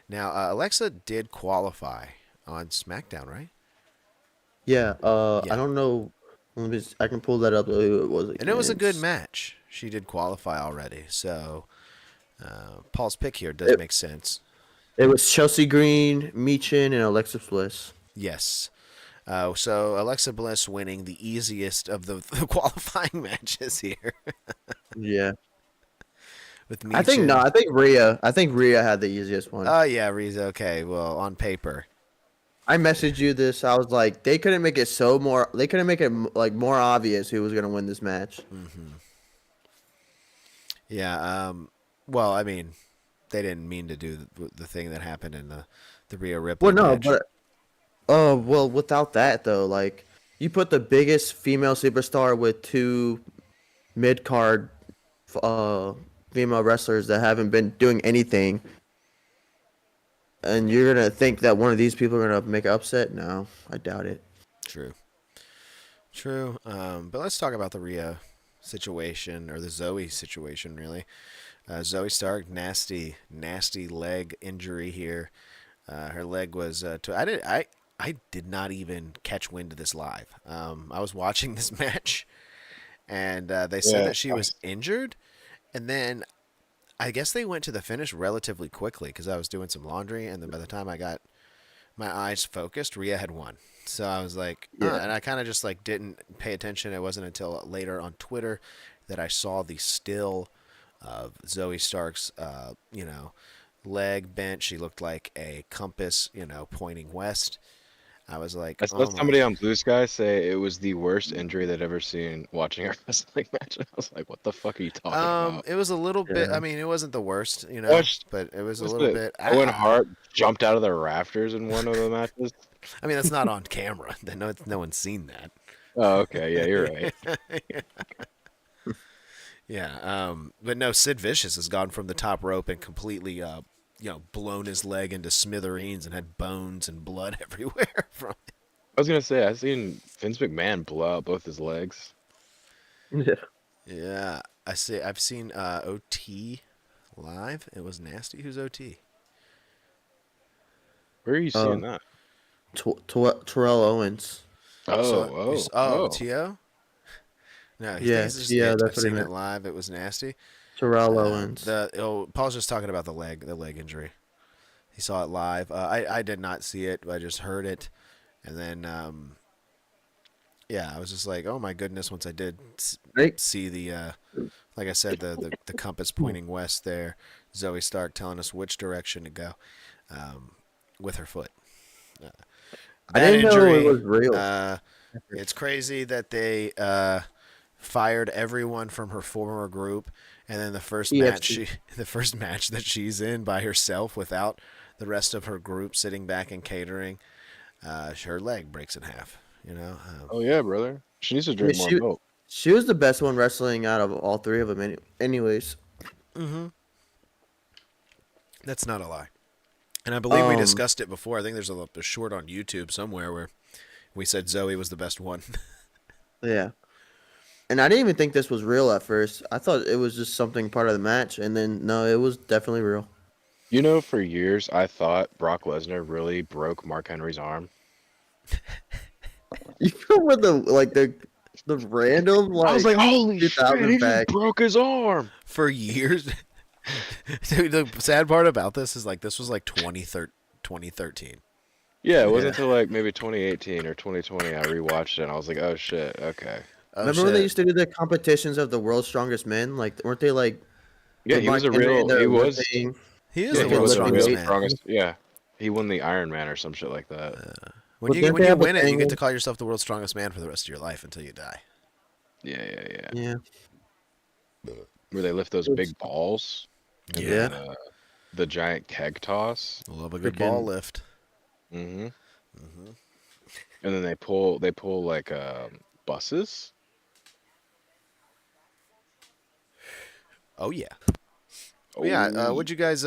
Now, Alexa did qualify on SmackDown, right? Yeah. Yeah. I don't know. I can pull that up. Who it was? And it was a good against. match. She did qualify already. So Paul's pick here does make sense. It was Chelsea Green, Meechin, and Alexa Bliss. Yes. So Alexa Bliss winning the easiest of the qualifying matches here. Yeah. With Meechin. I think Rhea. I think Rhea had the easiest one. Oh, yeah, Reza. Okay, well, on paper. I messaged you this. I was like, they couldn't make it They couldn't make it like more obvious who was gonna win this match. Yeah. Well, I mean, they didn't mean to do the thing that happened in the Rhea Ripley Well, no, match. but well, without that though, like you put the biggest female superstar with two mid card female wrestlers that haven't been doing anything, and you're gonna think that one of these people are gonna make an upset? No, I doubt it. True. But let's talk about the Rhea situation, or the Zoe situation, really. Zoe Stark, nasty leg injury here. Her leg was. I did not even catch wind of this live. I was watching this match, and they said Yeah, that she was injured, and then I guess they went to the finish relatively quickly because I was doing some laundry, and then by the time I got my eyes focused, Rhea had won. So I was like, Yeah. and I kind of just like didn't pay attention. It wasn't until later on Twitter that I saw the still of Zoe Stark's, leg bent. She looked like a compass, pointing west. I was like, I saw oh my. somebody on Blue Sky say it was the worst injury they'd ever seen watching a wrestling match. I was like, what the fuck are you talking about? It was a little bit. Yeah. I mean, it wasn't the worst, Watched, but it was a was little it bit. Owen Hart jumped out of the rafters in one of the matches? I mean, that's not on camera. No one's seen that. Oh, okay. Yeah, you're right. Yeah. But no, Sid Vicious has gone from the top rope and completely, blown his leg into smithereens and had bones and blood everywhere from it. I was gonna say I've seen Vince McMahon blow out both his legs. Yeah. Yeah. I've seen OT live. It was nasty. Who's OT? Where are you seeing that? Terrell Owens. T.O.? No, Yeah, he's just yeah, it. that's I've what he seen it meant. live. It was nasty. Terrell Owens. Paul's just talking about the leg injury. He saw it live. I did not see it. I just heard it, and then I was just like, oh my goodness. Once I did Right. see the, like I said, the compass pointing west there, Zoe Stark telling us which direction to go, with her foot. I That didn't know it was real. It's crazy that they fired everyone from her former group, and then the first match that she's in by herself without the rest of her group sitting back and catering, her leg breaks in half. Oh yeah, brother. She needs to Yeah, drink more milk. she was the best one wrestling out of all three of them. Anyways. That's not a lie. And I believe we Um, discussed it before. I think there's a short on YouTube somewhere where we said Zoe was the best one. Yeah. And I didn't even think this was real at first. I thought it was just something part of the match, and then no, it was definitely real. You know, for years I thought Brock Lesnar really broke Mark Henry's arm. You know with the random I was like, holy shit, 2000 he back. just broke his arm. For years. Dude, the sad part about this is this was 2013. Yeah, it wasn't Yeah. until like maybe 2018 or 2020 I rewatched it and I was like, oh shit, okay. Oh, Remember when they shit. used to do the competitions of the world's strongest men? Like, weren't they like? Yeah, with he was a Mark Henry real. and they're He was. lifting- He is Yeah, the he world's was a strongest real man. strongest. Yeah, he won the Iron Man or some shit like that. When But you didn't they have a win it, you thing get with- to call yourself the world's strongest man for the rest of your life until you die. Yeah. Yeah. Where they lift those big balls. And Yeah. then, the giant keg toss. I love a good ball Freaking- lift. Mm-hmm. And then they pull like buses. Oh yeah. Oh, Yeah. What'd you guys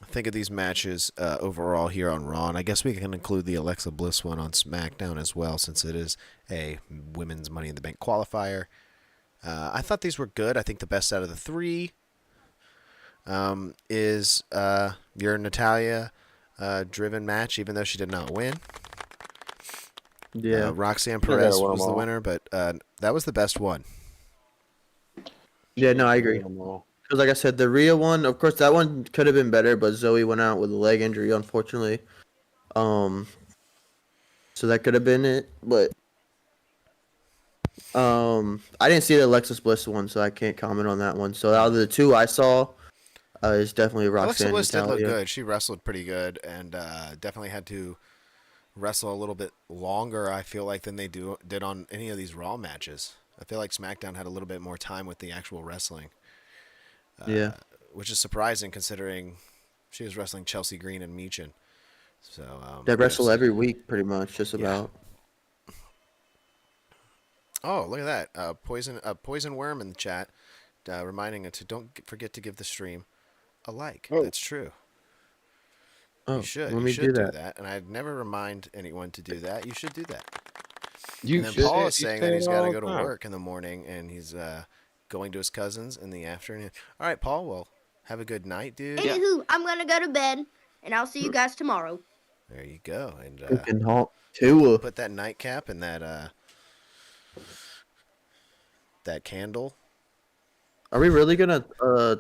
think of these matches overall here on Raw? And I guess we can include the Alexa Bliss one on SmackDown as well, since it is a women's Money in the Bank qualifier. I thought these were good. I think the best out of the three is your Natalia driven match, even though she did not win. Yeah. Roxanne gotta Perez win 'em was the all. winner, but that was the best one. Yeah. No, I agree. Because like I said, the Rhea one, of course, that one could have been better, but Zoe went out with a leg injury, unfortunately. So that could have been it, but I didn't see the Alexis Bliss one, so I can't comment on that one. So out of the two I saw, is definitely Alexa Roxanne Bliss did look Natalia. good. She wrestled pretty good, and definitely had to wrestle a little bit longer, I feel like, than they did on any of these Raw matches. I feel like SmackDown had a little bit more time with the actual wrestling. Yeah. Which is surprising considering she was wrestling Chelsea Green and Meechin. So They wrestle yes. every week, pretty much, just Yeah. about. Oh, look at that! Poison Worm in the chat, reminding us to don't forget to give the stream a like. Oh. That's true. Oh, You should. let You me should do that. and I'd never remind anyone to do that. You should do that. You And then should- Paul is you saying say that it he's got to all go the to time. work in the morning, and he's going to his cousin's in the afternoon. All right, Paul. Well, have a good night, dude. Anywho, I'm gonna go to bed, and I'll see you guys tomorrow. There you go. And Freaking honk. Tua. put that nightcap and that candle. Are we really gonna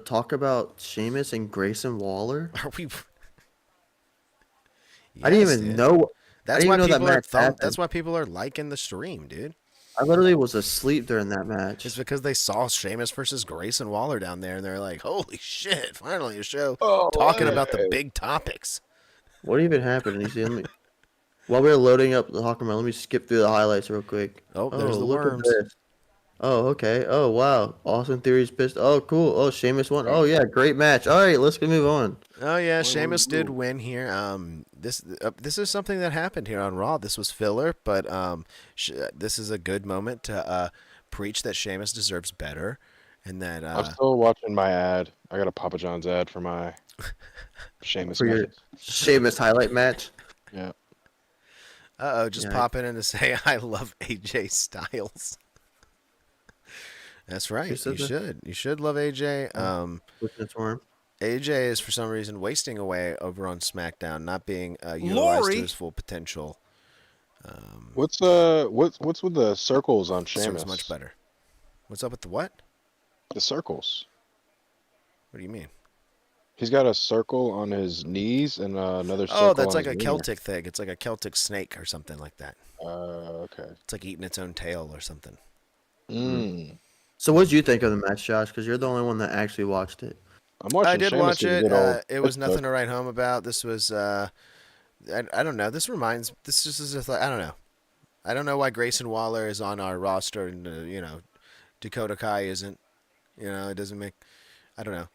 talk about Sheamus and Grayson Waller? Are we? I didn't Yes, even dude. know. That's didn't why even know that people are match happened. That's why people are liking the stream, dude. I literally was asleep during that match. It's because they saw Sheamus versus Grayson Waller down there, and they're like, "Holy shit! Finally, a show talking about the big topics." What even happened? You see, let me. While we were loading up the Hawker, let me skip through the highlights real quick. Oh, there's the look at worms. this. Oh, okay. Oh, wow. Austin Theory's pissed. Oh, cool. Oh, Sheamus won. Oh, yeah. Great match. All right, let's move on. Oh yeah, Sheamus did win here. This is something that happened here on Raw. This was filler, but this is a good moment to preach that Sheamus deserves better, and that I'm still watching my ad. I got a Papa John's ad for my Sheamus For your match. Sheamus highlight match. Yeah. just Yeah. popping in to say I love AJ Styles. That's right. Who said You that? should. You should love AJ. Looking for him. AJ is for some reason wasting away over on SmackDown, not being utilized Lori? to his full potential. What's with the circles on This Sheamus? one's much better. What's up with the what? The circles. What do you mean? He's got a circle on his knees and another circle. Oh, that's on like a his Celtic thing. It's like a Celtic snake or something like that. Okay. It's like eating its own tail or something. Mm. So, what did you think of the match, Josh? Because you're the only one that actually watched it. I'm watching I did Sheamus watch do the it. good old It was fist nothing hook. to write home about. This was I don't know. This just is like I don't know. I don't know why Grayson Waller is on our roster and Dakota Kai isn't. It doesn't make. I don't know.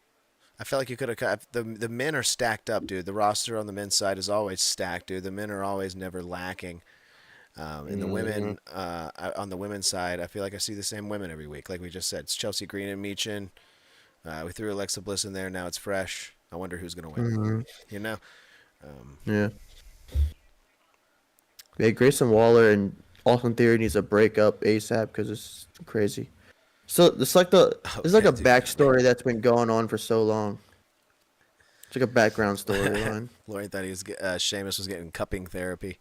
I felt like you could have. The men are stacked up, dude. The roster on the men's side is always stacked, dude. The men are always never lacking. And the women, on the women's side, I feel like I see the same women every week. Like we just said, it's Chelsea Green and Meechin. We threw Alexa Bliss in there. Now it's fresh. I wonder who's going to win. Mm-hmm. You know? Yeah. Yeah, Grayson Waller and Austin Theory needs to break up ASAP because it's crazy. So it's like there's like yeah, a dude. backstory that's been going on for so long. It's like a background storyline. Lauren thought Sheamus was getting cupping therapy.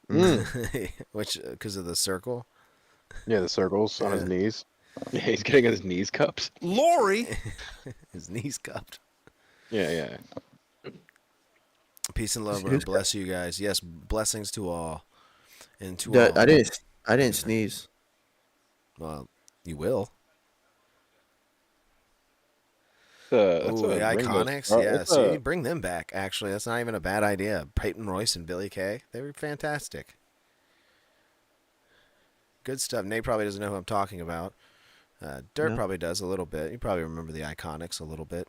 Mm. Which, because of the circle. Yeah, the circles on his knees. Yeah, he's getting his knees cupped. Lori? His knees cupped. Yeah. Peace and love, bro. Who's- Bless you guys. Yes, blessings to all. And to Yeah, all. I didn't sneeze. Well, you will. That's Ooh, a the ring Iconics. those- Yeah, that's see, a- bring them back. Actually, that's not even a bad idea. Peyton Royce and Billy Kay. They were fantastic. Good stuff. Nate probably doesn't know who I'm talking about. Dirt No. probably does a little bit. You probably remember the Iconics a little bit.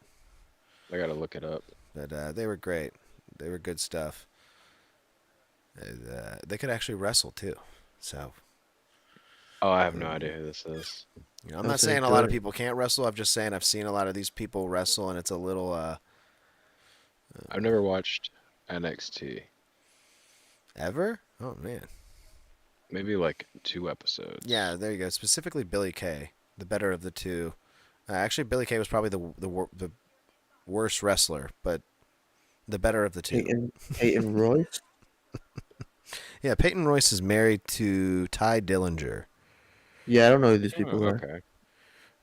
I gotta look it up. But they were great. They were good stuff. They could actually wrestle too. So, Oh, I have no idea who this is. I'm not That's saying a lot of good. people can't wrestle. I'm just saying I've seen a lot of these people wrestle, and it's a little I've never watched NXT. ever. Oh man. Maybe like 2 episodes. Yeah, there you go. Specifically, Billy Kay, the better of the two. Actually, Billy Kay was probably the worst wrestler, but the better of the two. Peyton Royce. Yeah, Peyton Royce is married to Ty Dillinger, Yeah, I don't know who these Oh, people are. okay.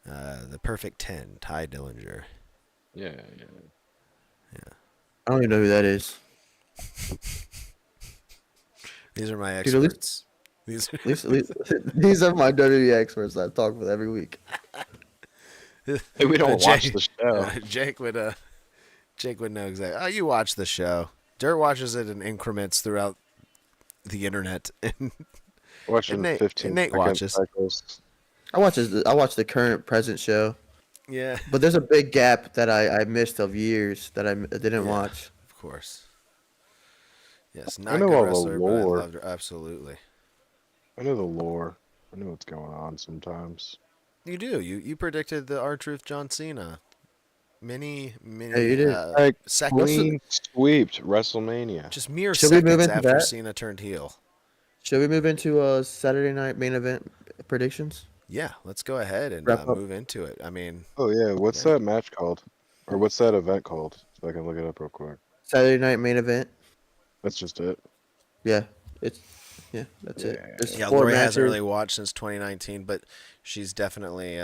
the Perfect 10, Ty Dillinger. Yeah. I don't even know who that is. These are my Dude, at least- experts. These At least, these are my WWE experts that I talk with every week. Hey, we don't watch Jake- the show. Jake would know exactly. Oh, you watch the show. Dirt watches it in increments throughout the internet. Watching Nate- 15 Nate second watches. cycles. I watch the current present show, Yeah, but there's a big gap that I missed of years that I didn't Yeah. watch. of course. Yes, I not a know good all the wrestler, but I lore. loved her absolutely. I know the lore. I know what's going on sometimes. You do. You predicted the R-Truth John Cena. Many Yeah, you did. Like seconds. clean sweeped WrestleMania. Just mere Should we move seconds into after that? Cena turned heel. Should we move into Saturday night main event predictions? Yeah, let's go ahead and Wrap up. move into it. I mean, Oh yeah, what's Yeah. that match called? Or what's that event called? So I can look it up real quick. Saturday night main event. That's just it. Yeah, that's it. Yeah. There's yeah, 4 Lori matches. hasn't really watched since 2019, but she's definitely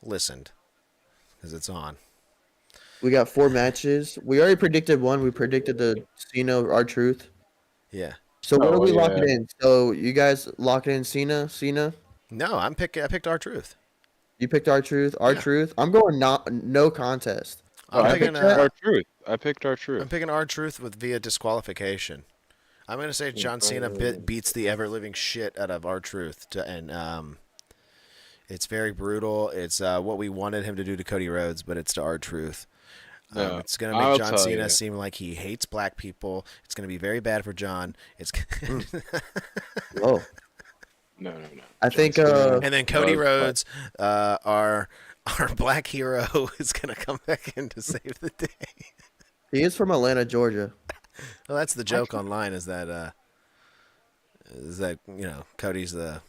listened because it's on. We got 4 matches. We already predicted one. We predicted the Cena R-Truth. Yeah. So what Oh, are we yeah. locking in? So you guys lock in Cena? No, I picked R-Truth. You picked R-Truth? R-Truth? I'm going no contest. I'm I picking picked R-Truth. I picked R-Truth. I'm picking R-Truth with via disqualification. I'm gonna say John Cena beats the ever living shit out of R-Truth, and it's very brutal. It's what we wanted him to do to Cody Rhodes, but it's to R-Truth. No, It's gonna make I'll John tell Cena you. seem like he hates black people. It's gonna be very bad for John. It's Oh, No. I John think Cena and then Cody loves Rhodes, our black hero, is gonna come back in to save the day. he is from Atlanta, Georgia. Well, that's the joke online is that Cody's the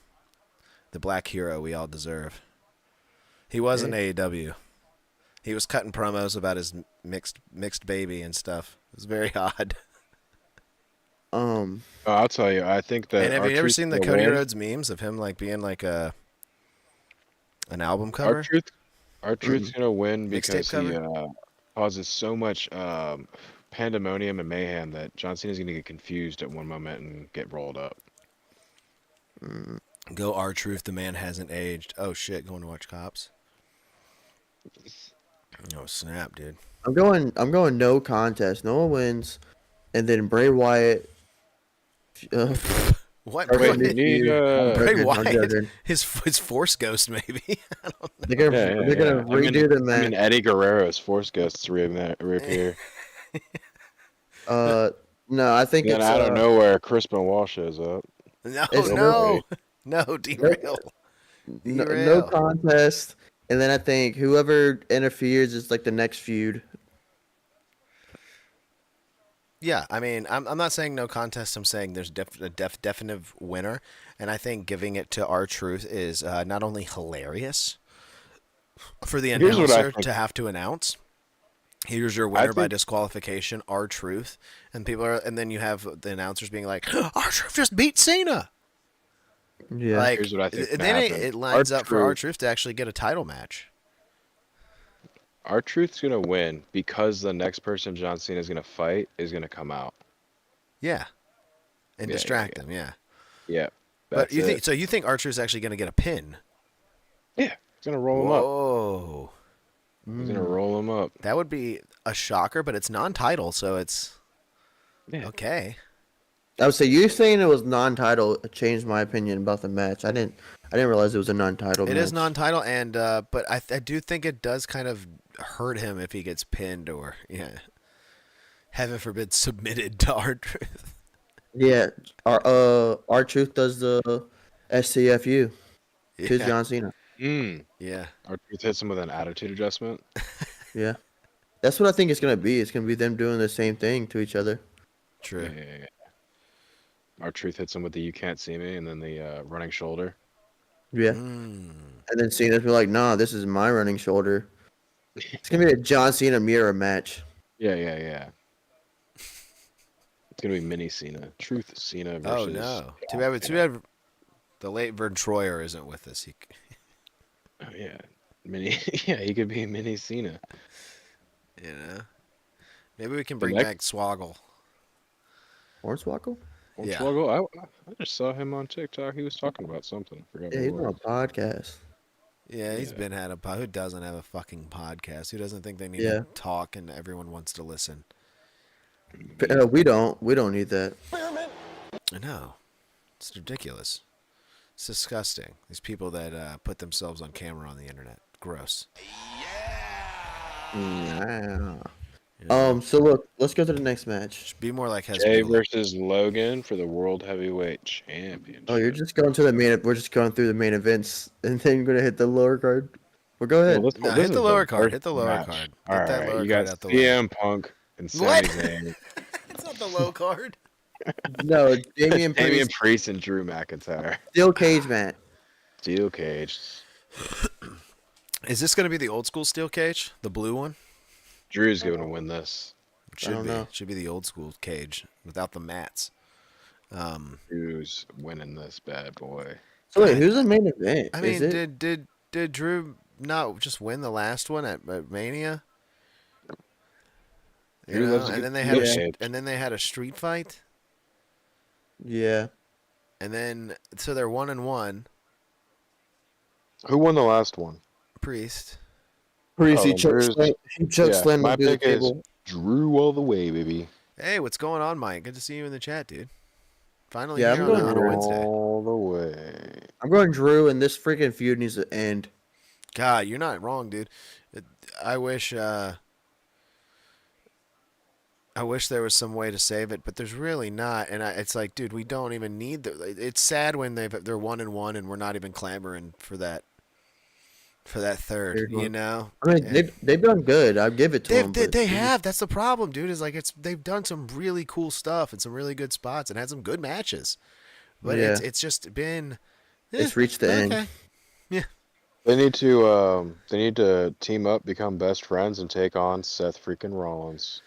black hero we all deserve. He was in AEW. He was cutting promos about his mixed baby and stuff. It was very odd. Oh, I'll tell you. I think that. And have you ever R-Truth's seen the gonna Cody win. Rhodes memes of him like being like an album cover? R-Truth's gonna win Mixtape because he causes so much pandemonium and mayhem that John Cena's gonna get confused at one moment and get rolled up. Go R-Truth, the man hasn't aged. Oh shit, going to watch Cops. Oh snap, dude. I'm going no contest. No one wins, and then Bray Wyatt. What? Starts Bray, a new you need, feud. I'm Bray joking, I'm Wyatt? joking. His Force Ghost, maybe. They're gonna redo the match. I mean, Eddie Guerrero's Force Ghosts reappear. No, I think Then it's out of nowhere, Crispin Wall shows up. No, It's no, derail. no Derail. contest, and then I think whoever interferes is like the next feud. Yeah, I mean, I'm not saying no contest. I'm saying there's a definitive winner, and I think giving it to R-Truth is not only hilarious for the Here's what I announcer think. to have to announce. Here's your winner by think- disqualification, R-Truth, and and then you have the announcers being like, R-Truth just beat Cena. Yeah, Like, Here's what I think then happened. it lines up for R-Truth- R-Truth to actually get a title match. R-Truth's gonna win because the next person John Cena's gonna fight is gonna come out. Yeah, and Yeah, distract them. Yeah, Yeah. but That's it. you think R-Truth's actually going to get a pin? Yeah, he's gonna roll him up. Whoa. He's gonna roll him up. That would be a shocker, but it's non-title, so it's Yeah. okay. I would say you saying it was non-title changed my opinion about the match. I didn't realize it was a non-title. It match. is non-title, and but I do think it does kind of hurt him if he gets pinned or heaven forbid submitted to R-Truth. Yeah, our truth does the SCFU to Yeah. John Cena. Yeah. R-Truth hits him with an attitude adjustment. Yeah, that's what I think it's gonna be. It's gonna be them doing the same thing to each other. True. Yeah. R-Truth hits him with the "You can't see me" and then the running shoulder. Yeah, Mm. and then Cena's be like, "Nah, this is my running shoulder." It's gonna be a John Cena mirror match. Yeah. It's gonna be mini Cena, Truth Cena versus. Oh no! Too bad the late Vern Troyer isn't with us. Oh yeah, mini. Yeah, he could be mini Cena. Maybe we can bring next- back Swoggle. Hornswoggle? Yeah. Swoggle, I just saw him on TikTok. He was talking about something. I forgot Yeah, what he's it on a was. podcast. Yeah, he's Yeah. been had a who doesn't have a fucking podcast? Who doesn't think they need Yeah. to talk and everyone wants to listen? We don't need that. I know. It's ridiculous. It's disgusting. These people that put themselves on camera on the internet. Gross. Yeah. Yeah. So look, let's go to the next match. Should be more like Jay Hezbollah. versus Logan for the World Heavyweight Championship. Oh, you're just going to the main. We're just going through the main events, and then you're gonna hit the lower card. Well, go ahead. Well, No, this hit is the lower card. first Hit the lower match. card. All Get that right, lower you card got out the way. CM Punk and What? Sami Zayn. It's not the low card. No, Damian Damian Priest Priest and Drew McIntyre. steel cage match. Steel cage. Is this going to be the old school steel cage, the blue one? Drew's going to win this. It I don't should be. know. It should be the old school cage without the mats. Drew's winning this bad boy. So wait, who's the main event? I Is mean, it? did Drew not just win the last one at Mania? You Drew know, loves a and good then they had steel cage. and then they had a street fight, Yeah. and then so they're 1-1. Who won the last one? Priest. Priest, he Oh, choke Drew's- slam. He choke yeah, slammed my him through the pick is table. Drew all the way, baby. Hey, what's going on, Mike? Good to see you in the chat, dude. Finally Yeah, here I'm on going a Drew. Wednesday. All the way. I'm going Drew, and this freaking feud needs to end. God, you're not wrong, dude. I wish there was some way to save it, but there's really not. And it's like, dude, we don't even need it's sad when they're 1-1 and we're not even clamoring for that third. Third one. You know, I mean, And they've done good. I'll give it to them. they have. That's the problem, dude. Is like they've done some really cool stuff and some really good spots and had some good matches, but Yeah. it's just been. It's reached the end. Okay. They need to team up, become best friends, and take on Seth freaking Rollins.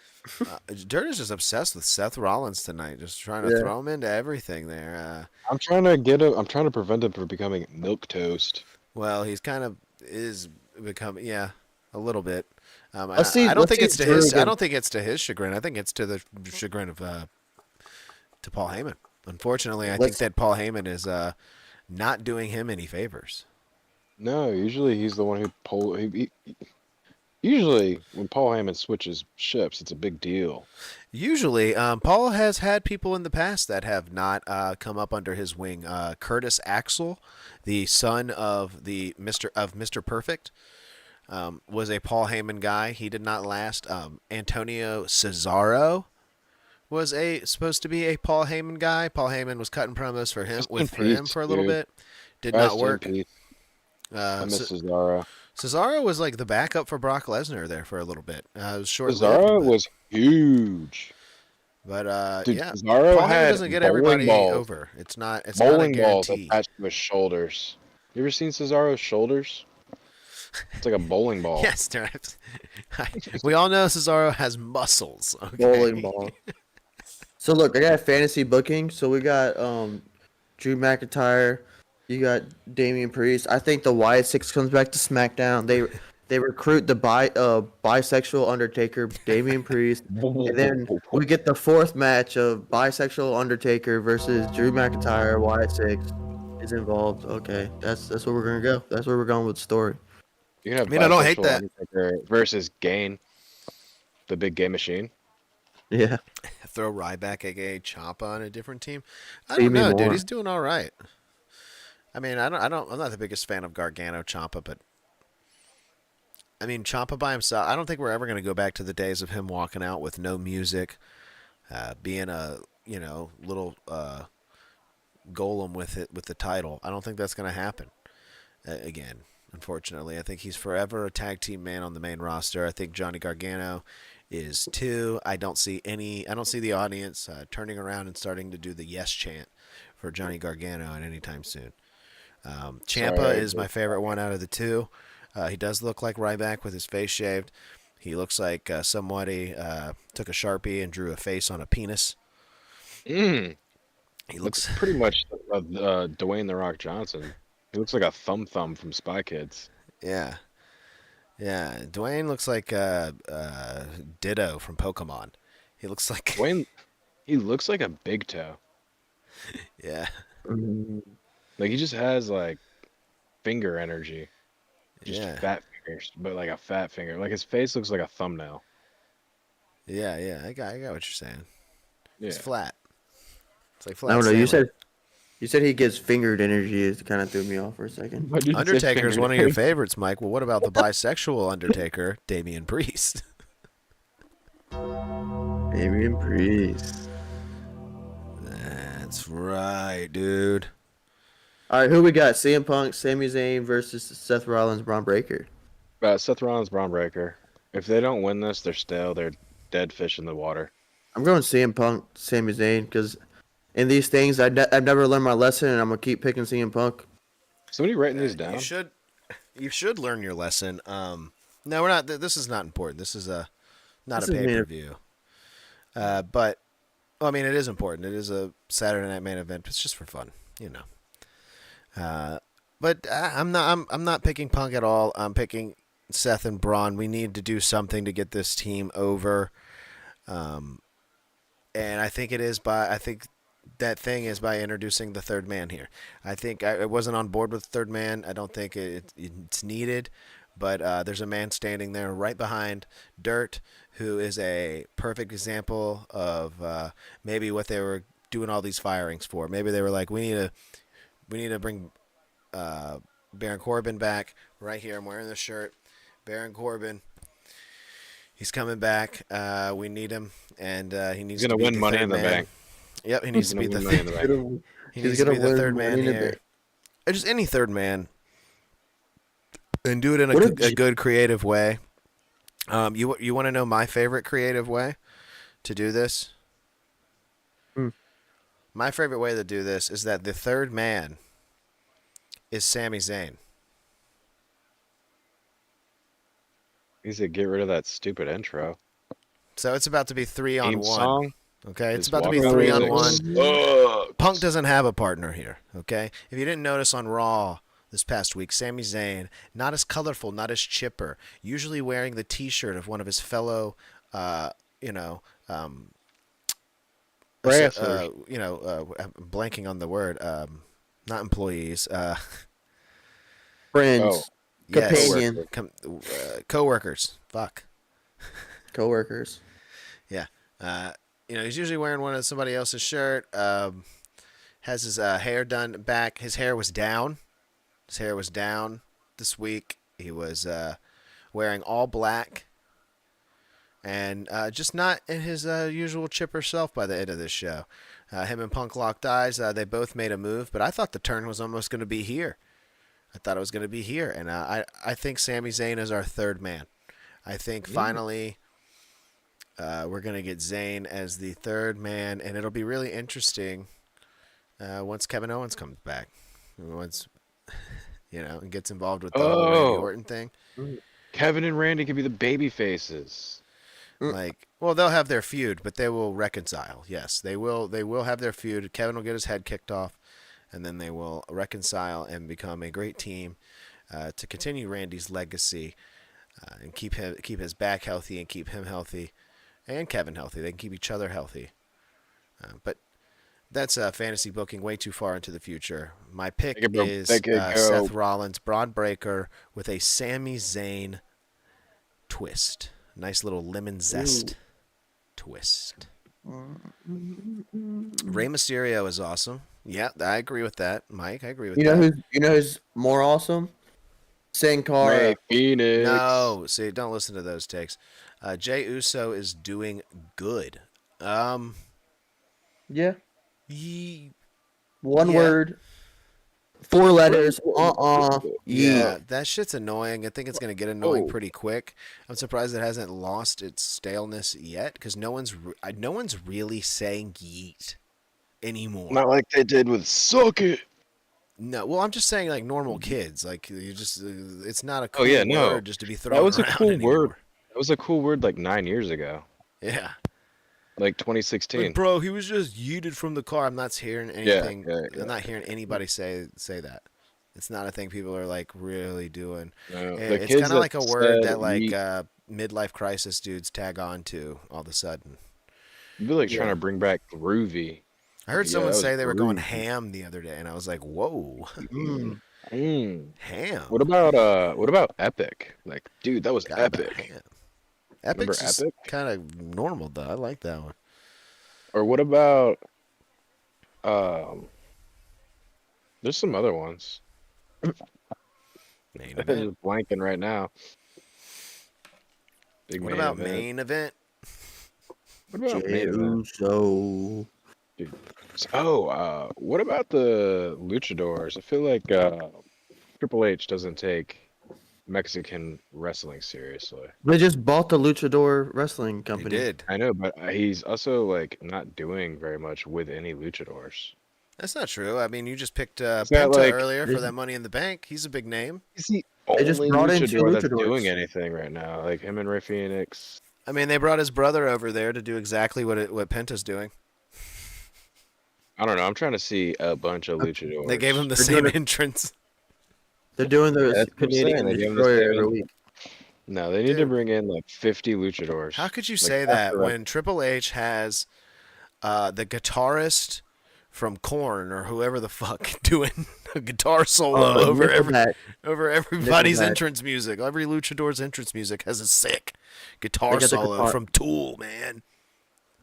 Dirt is just obsessed with Seth Rollins tonight, just trying to Yeah. throw him into everything there. I'm trying to prevent him from becoming milk toast. Well, he's kind of is becoming, yeah, a little bit. Let's see- I don't let's think see it's to Drew his. I again. don't think it's to his chagrin. I think it's to the chagrin of to Paul Heyman. Unfortunately, I think Let's- that Paul Heyman is not doing him any favors. No, usually he's the one who usually when Paul Heyman switches ships, it's a big deal. Usually, Paul has had people in the past that have not come up under his wing. Curtis Axel, the son of Mr. Perfect, was a Paul Heyman guy. He did not last. Antonio Cesaro was supposed to be a Paul Heyman guy. Paul Heyman was cutting promos for him Rest in peace, for a little dude. bit. Did Rest not in work. peace. I miss Ce- Cesaro. Cesaro was like the backup for Brock Lesnar there for a little bit. It was short. Cesaro was huge. But Dude, yeah, Cesaro Paul Heyman had doesn't get bowling everybody balls. over. It's not a Bowling balls guarantee. attached to his shoulders. You ever seen Cesaro's shoulders? It's like a bowling ball. Yes, we all know Cesaro has muscles. Okay? Bowling ball. So look, I got fantasy booking. So we got Drew McIntyre. You got Damian Priest. I think the Wyatt Six comes back to SmackDown. They recruit the bisexual Undertaker, Damian Priest, and then we get the fourth match of bisexual Undertaker versus Drew McIntyre. Wyatt Six is involved. Okay, that's where we're gonna go. That's where we're going with the story. You can have I mean, I don't hate bisexual that. Undertaker versus Gain, the big gay machine. Yeah. Throw Ryback, aka Ciampa, on a different team. I See don't me know, dude. more. He's doing all right. I mean, I'm not the biggest fan of Gargano Ciampa, but I mean, Ciampa by himself. I don't think we're ever going to go back to the days of him walking out with no music, being a little golem with the title. I don't think that's going to happen again. Unfortunately, I think he's forever a tag team man on the main roster. I think Johnny Gargano is too. I don't see the audience turning around and starting to do the yes chant for Johnny Gargano at any time soon. Ciampa Sorry, is my favorite one out of the two. He does look like Ryback with his face shaved. He looks like somebody took a Sharpie and drew a face on a penis. Mm. He looks Pretty much Dwayne The Rock Johnson. He looks like a thumb from Spy Kids. yeah. Dwayne looks like Ditto from Pokemon. He looks like Dwayne, he looks like a big toe. yeah. Like he just has like finger energy. Just Yeah. fat fingers, but like a fat finger. Like his face looks like a thumbnail. Yeah. I got what you're saying. Yeah. It's flat. It's like I flat. don't know. You sandwich. said he gets fingered energy. It kind of threw me off for a second. Why did you say Undertaker is finger one of your energy? favorites, Mike. Well, what about the bisexual Undertaker, Damian Priest? Damian Priest. That's right, dude. All right, who we got? CM Punk, Sami Zayn versus Seth Rollins, Braun Breaker. Seth Rollins, Braun Breaker. If they don't win this, they're stale. They're dead fish in the water. I'm going CM Punk, Sami Zayn, because in these things, I've never learned my lesson, and I'm gonna keep picking CM Punk. Somebody writing these down? You should learn your lesson. No, we're not. This is not important. This is not This a is pay main- per view. But well, I mean, it is important. It is a Saturday night main event. It's just for fun, you know. But I'm not. I'm not picking Punk at all. I'm picking Seth and Braun. We need to do something to get this team over. And I think it is by. I think that thing is by introducing the third man here. I think I wasn't on board with the third man. I don't think it's needed. But there's a man standing there right behind Dirt, who is a perfect example of maybe what they were doing all these firings for. Maybe they were like, we need to bring Baron Corbin back. Right here, I'm wearing the shirt. Baron Corbin, he's coming back. We need him, and he needs He's to gonna be win the Money third in the man. Bank. Yep, he needs to be He's the gonna win Money in the Bank. he He's needs to gonna be the win third man Money in the here. Bank. Or just any third man. And do it in What if a good creative way. You want to know my favorite creative way to do this? Hmm. My favorite way to do this is that the third man is Sami Zayn. He said, "Get rid of that stupid intro." So it's about to be 3-on-1. Theme song. Okay, it's Just about to be walk out 3-on-1. like, "Sucks." Punk doesn't have a partner here, okay? If you didn't notice on Raw this past week, Sami Zayn, not as colorful, not as chipper, usually wearing the T-shirt of one of his fellow, I'm blanking on the word, not employees, Friends, Oh. yes, companion, co-workers, fuck. coworkers. Yeah. He's usually wearing one of somebody else's shirt. Has his hair done back. His hair was down. His hair was down this week. He was wearing all black. And just not in his usual chipper self by the end of this show. Him and Punk locked eyes. They both made a move, but I thought the turn was almost going to be here. I thought it was going to be here. And I think Sami Zayn is our third man. I think finally we're going to get Zayn as the third man, and it'll be really interesting once Kevin Owens comes back. Once, and gets involved with the whole Randy Orton thing. Kevin and Randy could be the baby faces. They'll have their feud, but they will reconcile. Yes, they will. They will have their feud. Kevin will get his head kicked off, and then they will reconcile and become a great team to continue Randy's legacy and keep his back healthy and keep him healthy. And Kevin healthy. They can keep each other healthy. But that's fantasy booking way too far into the future. My pick is Seth Rollins, Braun Breaker with a Sami Zayn twist. Nice little lemon zest twist. Rey Mysterio is awesome. Yeah, I agree with that. Mike, I agree with that. You know who's more awesome? Sin Cara. Ray Phoenix. No, see, don't listen to those takes. Jey Uso is doing good. Yeah. Ye- One Yeah. word. 4 letters. Yeah, Yeah. that shit's annoying. I think it's going to get annoying pretty quick. I'm surprised it hasn't lost its staleness yet because no one's really saying yeet anymore. Not like they did with "Suck It." No, well, I'm just saying like normal kids. Like you just, it's not a cool Oh, yeah, no. word just to be thrown That was a around cool anymore. word. That was a cool word like 9 years ago, Yeah. like 2016. Like, bro, he was just yeeted from the car. I'm not hearing anything. yeah. I'm not hearing anybody say that. It's not a thing people are like really doing. No, the It's kids kind of like a word said that like yeet- midlife crisis dudes tag on to all of a sudden. You'd be like trying to bring back groovy. I heard Yeah, someone that was say they were going groovy. ham the other day, and I was like, "Whoa, ham! What about epic? Like, dude, that was God, about epic. ham. Epic's just Epic? kind of normal though. I like that one. Or what about there's some other ones. Main I'm event. just blanking right now. Big What main about event. main event? What about Jey main event? Uso. Oh, what about the luchadors? I feel like Triple H doesn't take Mexican wrestling seriously. They just bought the Luchador Wrestling He Company. did. I know, but he's also like not doing very much with any luchadors. That's not true. I mean, you just picked It's not Penta like- earlier for that Money in the Bank. He's a big name. He's the They just only brought in two luchador that's luchadors. doing anything right now. Like him and Ray Phoenix. I mean, they brought his brother over there to do exactly what Penta's doing. I don't know. I'm trying to see a bunch of luchadors. They gave him the They're same doing it- entrance. They're doing the That's what I'm saying, Canadian they gave 'em the Destroyer same- every week. No, they need to Dude. bring in like 50 luchadors. How could you Like, say that after when Triple H has the guitarist from Korn or whoever the fuck doing a guitar solo over Nickelback. everybody's Nickelback. entrance music? Every luchador's entrance music has a sick guitar They got the solo guitar- from Tool, man.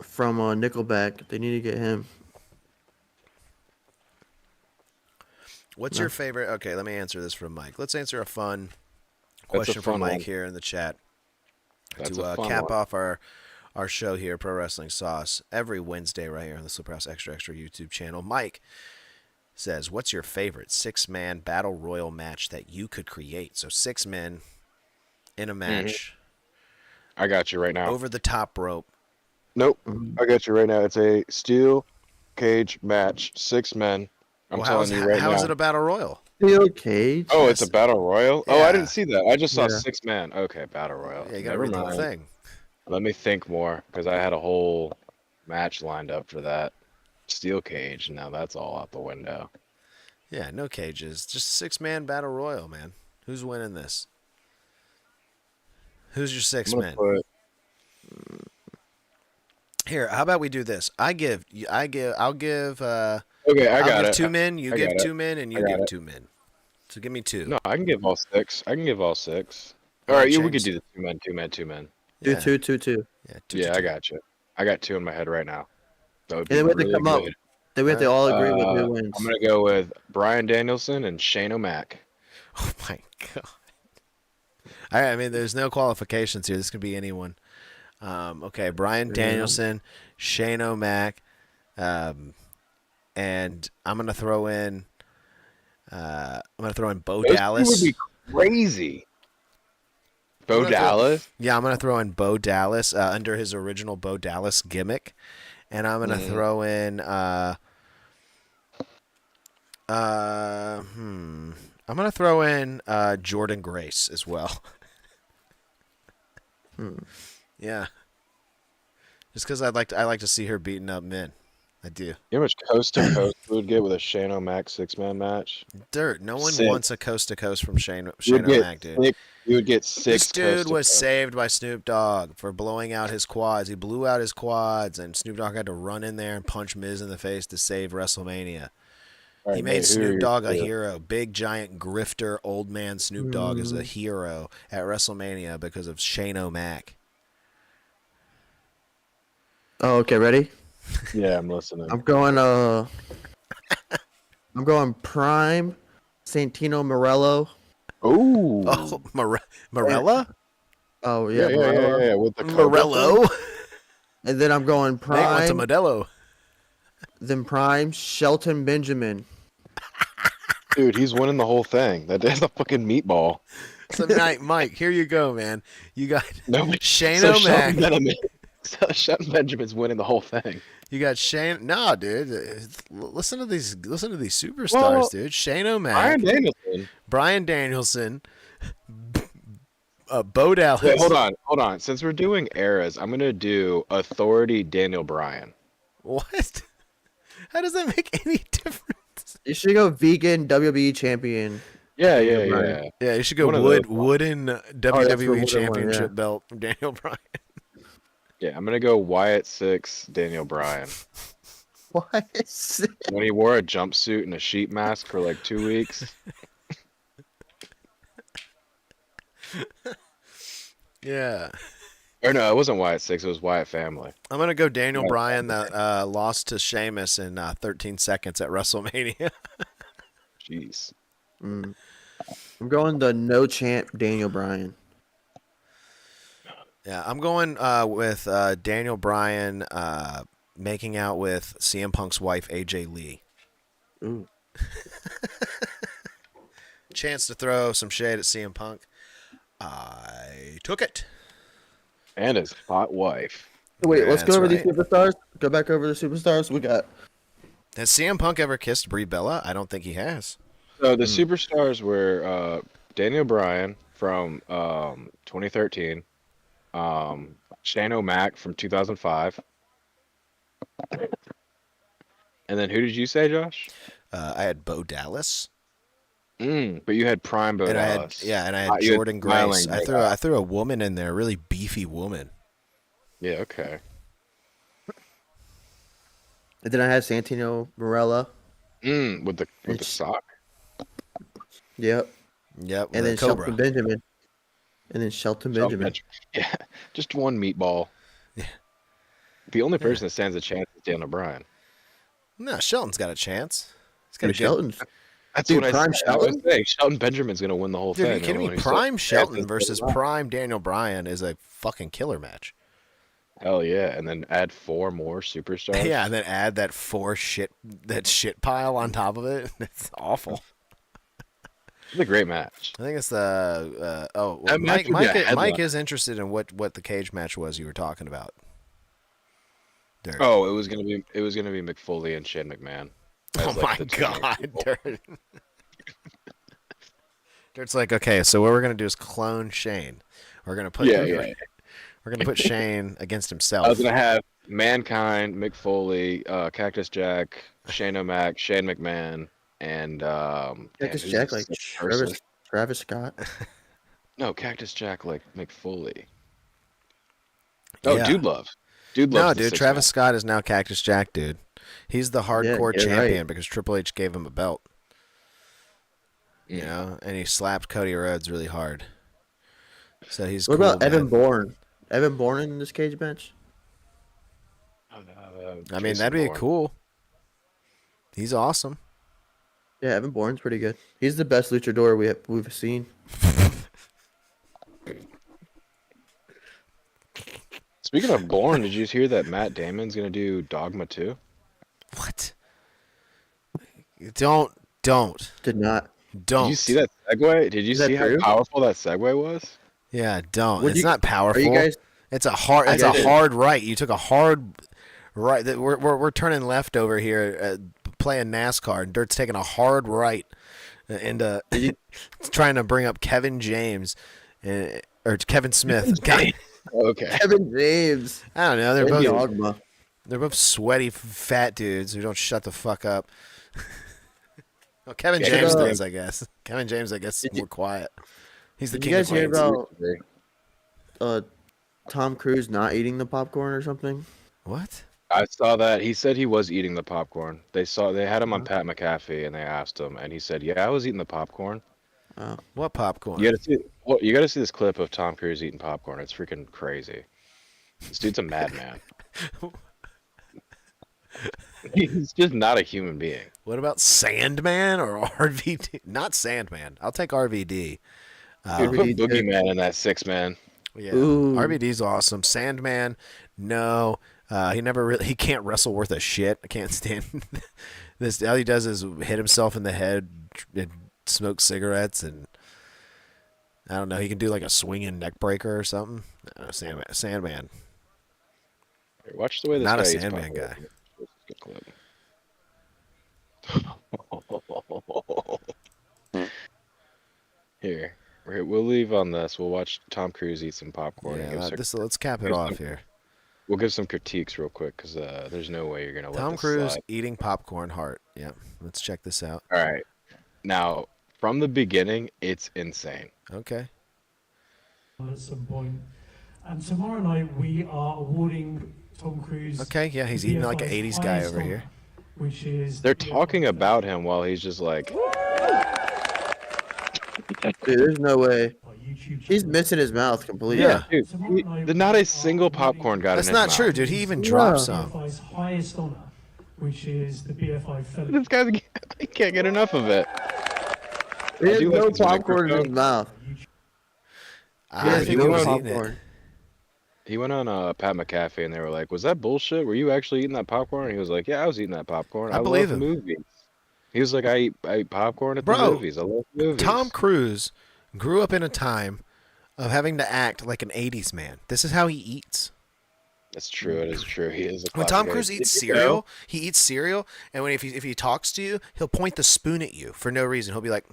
From Nickelback. They need to get him. What's your favorite? Okay, let me answer this from Mike. Let's answer a fun That's a question from fun Mike one. here in the chat That's to a fun cap one. off our show here, Pro Wrestling Sauce, every Wednesday right here on the Sliphouse Extra Extra YouTube channel. Mike says, "What's your favorite 6-man battle royal match that you could create?" So 6 men in a match I got you right now. over the top rope. Nope. Mhm. I got you right now. It's a steel cage match, 6 men. I'm Well, telling you right how now. is it a battle royal? Steel Cage. Oh, Yes. it's a battle royal? Oh, I Yeah. didn't see that. I just saw Yeah. 6 men. Okay, battle royal. Yeah, you gotta Never read the whole mind. thing. Let me think more, because I had a whole match lined up for that. Steel cage. Now that's all out the window. Yeah, no cages, just 6-man battle royal, man. Who's winning this? Who's your 6 I'm men? gonna put Here, how about we do this? I'll give. Okay, I'll I give got it. 2 men. You I give got it. 2 men, and you I got give it. 2 men. So give me 2. No, I can give all 6. I can give all 6. Oh, All right, we change- could do the 2 men, 2 men, 2 men. Yeah, 2-2-2-2. yeah, two, Yeah, two, I two. got you. I got 2 in my head right now. That would be And then we have to really come up. good. Then we have to all agree with Uh, who wins. I'm gonna go with Brian Danielson and Shane O'Mac. Oh my god. I mean, there's no qualifications here. This could be anyone. Okay, Brian Yeah. Danielson, Shane O'Mac, and I'm gonna throw in. Bo Those two Dallas. would be crazy. Bo gonna throw- Dallas. Yeah, I'm gonna throw in Bo Dallas under his original Bo Dallas gimmick, and I'm gonna throw in. I'm gonna throw in Jordan Grace as well. Yeah, just because I like to see her beating up men. I do. You know how much coast to coast we would get with a Shane O'Mac 6-man match? Dirt. No one 6. wants a coast to coast from Shane You would O'Mac, get dude. 6. You would get 6. This dude coast to was coast. saved by Snoop Dogg for blowing out his quads. He blew out his quads, and Snoop Dogg had to run in there and punch Miz in the face to save WrestleMania. All right, He Nate, made who are Snoop your Dogg a 2? hero. Big, giant, grifter, old man Snoop Dogg is a hero at WrestleMania because of Shane O'Mac. Oh, okay, ready? Yeah, I'm listening. I'm going Prime, Santino Morello. Ooh. Oh, Morella? Oh yeah, yeah, Morello. yeah, with the Cobra Morello? And then I'm going They went to Prime. Modelo. Then Prime, Shelton Benjamin. thing. Dude, he's winning the whole thing. That's a fucking meatball. So, Mike, here you go, man. You got No, Shane so O'Mac. Shelton Benjamin's winning the whole thing. You got Shane. No, dude. Listen to these superstars, Well, dude. Shane O'Mac, Brian Danielson. Brian Danielson, Bo Dallas. Wait, hold on. Since we're doing eras, I'm gonna do Authority Daniel Bryan. What? How does that make any difference? You should go vegan WWE champion. Yeah, Bryan. Yeah, you should go One of those. wooden that's WWE the wooden one, Championship yeah. belt, Daniel Bryan. Yeah, I'm gonna go Wyatt 6 Daniel Bryan. What? When he wore a jumpsuit and a sheep mask for like 2 weeks. Yeah. Or no, it wasn't Wyatt 6, it was Wyatt Family. I'm going to go Daniel Yeah. Bryan that lost to Sheamus in 13 seconds at WrestleMania. Jeez. I'm going the no champ Daniel Bryan. Yeah, I'm going with Daniel Bryan making out with CM Punk's wife, AJ Lee. Ooh. Chance to throw some shade at CM Punk. I took it. And his hot wife. Wait, Yeah, let's go that's over right. these superstars. Go back over the superstars. We got Has CM Punk ever kissed Brie Bella? I don't think he has. So the superstars were Daniel Bryan from 2013, Shane O'Mac from 2005, and then who did you say, Josh? I had Bo Dallas. But you had Prime Bo And Dallas. I had You had Jordan Smiling Grace. Bo I threw a woman in there, a really beefy woman. Yeah, okay. And then I had Santino Marella. With the It's- sock. Yep. Yep, And then Cobra. Shelton Benjamin. And then Shelton Benjamin. Yeah, just one meatball. Yeah. The only person that stands a chance is Daniel Bryan. No, Shelton's got a chance. He's got a Dude, good. Shelton's. That's Dude, what Prime I was Shelton? saying. Shelton Benjamin's gonna win the whole Dude, are thing. you kidding me? When he's Prime still- Shelton versus Prime Daniel Bryan is a fucking killer match. Hell yeah, and then add 4 more superstars. Yeah, and then add that shit pile on top of it. It's awful. It's a great match. I think it's the That match would be a headline. Mike is interested in what the cage match was you were talking about. Dirt. Oh, it was gonna be McFoley and Shane McMahon. Oh as, my like, the two main god, people. Dirt. Dirt's like, okay, so what we're gonna do is clone Shane. We're gonna put Yeah. we're gonna put Shane against himself. I was gonna have Mankind, Mick Foley, Cactus Jack, Shane O'Mac, Shane McMahon, and Cactus who's Jack, the like sixth person? Travis Scott. No, Cactus Jack like Mick Foley. Oh, Yeah. Dude Love. Dude No, Love's the dude, sixth Travis man. Scott is now Cactus Jack, dude. He's the hardcore you're champion right. because Triple H gave him a belt. You Mm. know, and he slapped Cody Rhodes really hard. So he's What cool, about Evan man. Bourne? Evan Bourne in this cage match? I mean, Jason that'd be Bourne. cool. He's awesome. Yeah, Evan Bourne's pretty good. He's the best luchador we've seen. Speaking of Bourne, did you hear that Matt Damon's gonna do Dogma 2? What? Don't. Did not. Don't. Did you see that segue? Did you Is that see how true? powerful that segue was? Yeah, don't. Would It's you- not powerful. Are you guys? It's a hard. I It's a get it. hard right. You took a hard right. We're turning left over here, playing NASCAR, and Dirt's taking a hard right, and trying to bring up Kevin James, or Kevin Smith. God, Okay. Kevin James. I don't know. And Dogma. They're both sweaty, fat dudes who don't shut the fuck up. Well, Kevin Yeah, James Kevin- does, I guess. Kevin James, I guess, is more quiet. He's the Did king you of guys hear Queens. about Tom Cruise not eating the popcorn or something? What? I saw that. He said he was eating the popcorn. They had him on Pat McAfee, and they asked him, and he said, "Yeah, I was eating the popcorn." What popcorn? You gotta see this clip of Tom Cruise eating popcorn. It's freaking crazy. This dude's a madman. He's just not a human being. What about Sandman or RVD? Not Sandman. I'll take RVD. Dude, put RVD Boogeyman in that 6-man. Yeah, Ooh. RVD's awesome. Sandman, no. He can't wrestle worth a shit. I can't stand this. All he does is hit himself in the head and smoke cigarettes, and I don't know. He can do like a swinging neck breaker or something. Sandman. Here, watch the way this Not a guy eats Sandman popcorn. guy. Good clip. Here, we'll leave on this. We'll watch Tom Cruise eat some popcorn. And Yeah, give let's cap it off here. we'll give some critiques real quick because there's no way you're gonna let Tom this Cruise slide. eating popcorn heart. Yeah, let's check this out. All right, now from the beginning, it's insane. Okay. At some point. And tomorrow night we are awarding Tom Cruise. Okay, yeah, he's eating like an 80s guy over here. Which is They're talking about him while he's just like, Dude, there's no way. our YouTube He's channel. missing his mouth completely. Yeah. dude, not a single popcorn got That's in his not mouth. true, dude. He even dropped Yeah. some. BFI's highest honor, which is the BFI Fellow. This guy's he can't get enough of it. He has do like no his popcorn in his microphone. mouth. He I has think no he was eating popcorn. it. He went on Pat McAfee and they were like, "Was that bullshit? Were you actually eating that popcorn?" And he was like, "Yeah, I was eating that popcorn. I I believe love him. movies." He was like, I eat popcorn at the Bro, movies. I love movies." Tom Cruise grew up in a time of having to act like an 80s man. This is how he eats. That's true. It is true. He is a When classic Tom guy. Cruise eats Did you know- cereal, he eats cereal, and if he talks to you, he'll point the spoon at you for no reason. He'll be like,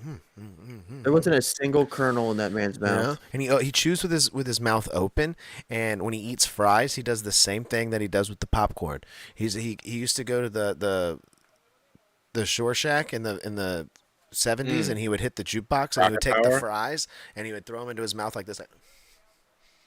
There wasn't a single kernel in that man's you know, mouth. and he chews with his mouth open. And when he eats fries, he does the same thing that he does with the popcorn. He used to go to the Shore Shack in the 70s, and he would hit the jukebox and he would Rocket take the Power? fries and he would throw them into his mouth like this. Like,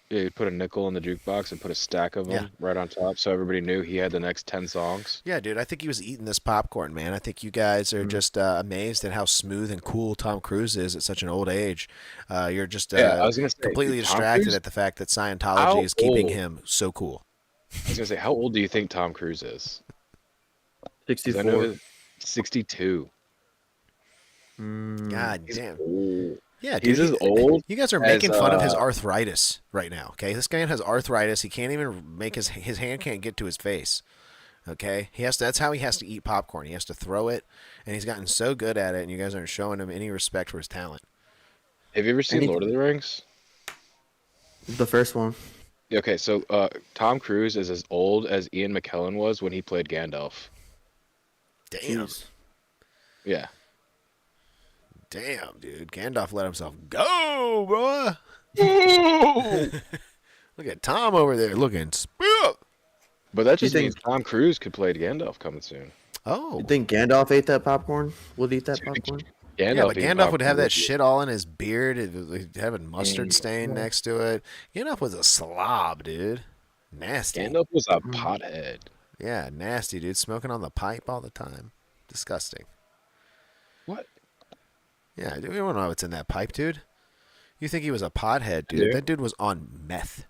Yeah, he'd put a nickel in the jukebox and put a stack of them right on top, so everybody knew he had the next 10 songs. yeah, dude, I think he was eating this popcorn, man. I think you guys are just amazed at how smooth and cool Tom Cruise is at such an old age. You're just Yeah, I was gonna say, completely dude, Tom distracted Cruise- at the fact that How Scientology is keeping old? him so cool. I was gonna say, how old do you think Tom Cruise is? 'Cause I 64. know that 62. God He's damn. old. Yeah, dude. He's as old. You guys are as, making fun of his arthritis right now, okay? This guy has arthritis. He can't even make his hand can't get to his face. Okay? That's how he has to eat popcorn. He has to throw it, and he's gotten so good at it, and you guys aren't showing him any respect for his talent. Have you ever seen Any- Lord of the Rings? The first one. Okay, so Tom Cruise is as old as Ian McKellen was when he played Gandalf. Damn. Jeez. Yeah. Damn, dude. Gandalf let himself go, bro. Look at Tom over there looking spit. But that just think- means Tom Cruise could play Gandalf coming soon. Oh. You think Gandalf ate that popcorn? Would eat that popcorn? Gandalf Yeah, but eating Gandalf would have popcorn that would be- shit all in his beard. He'd have a mustard stain next to it. Gandalf was a slob, dude. Nasty. Gandalf was a pothead. Yeah, nasty, dude. Smoking on the pipe all the time. Disgusting. What? Yeah, dude, we don't know what's in that pipe, dude. You think he was a pothead, dude? Yeah. That dude was on meth.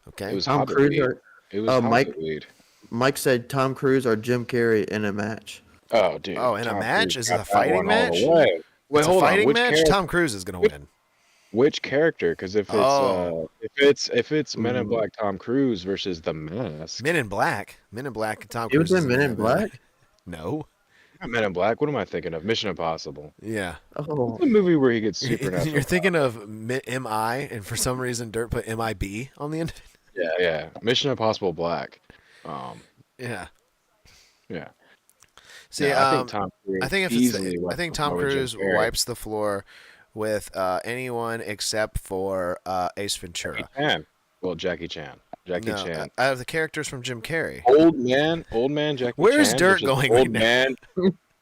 Okay? It was Tom Hobbit Cruise weed. or It was Mike- Hobbit weed. Mike said Tom Cruise or Jim Carrey in a match. Oh, dude. Oh, in a Tom match? Cruise Is it got a that fighting one all the match? way. Wait, It's a hold on. fighting Which match? character? Tom Cruise is going to win. Which character? Because if it's Oh. if it's Men in Black Tom Cruise versus The Mask. Men in Black. Men in Black. Tom He was Cruise. in Men in Black? No. Men in Black. What am I thinking of? Mission Impossible. Yeah. Oh, The movie where he gets supernatural. You're thinking of MI, and for some reason, Dirt put MIB on the end. Yeah. Mission Impossible Black. Yeah. Yeah. See, Yeah, I think Tom Cruise. I think if easily I wipes think the Tom floor with Jim Cruise Carrey. wipes the floor with anyone except for Ace Jackie Ventura. Chan. Well, Jackie Chan. Jackie No, Chan. out of the characters from Jim Carrey. Old man Jackie Where's Chan. Dirt versus going Old right now? man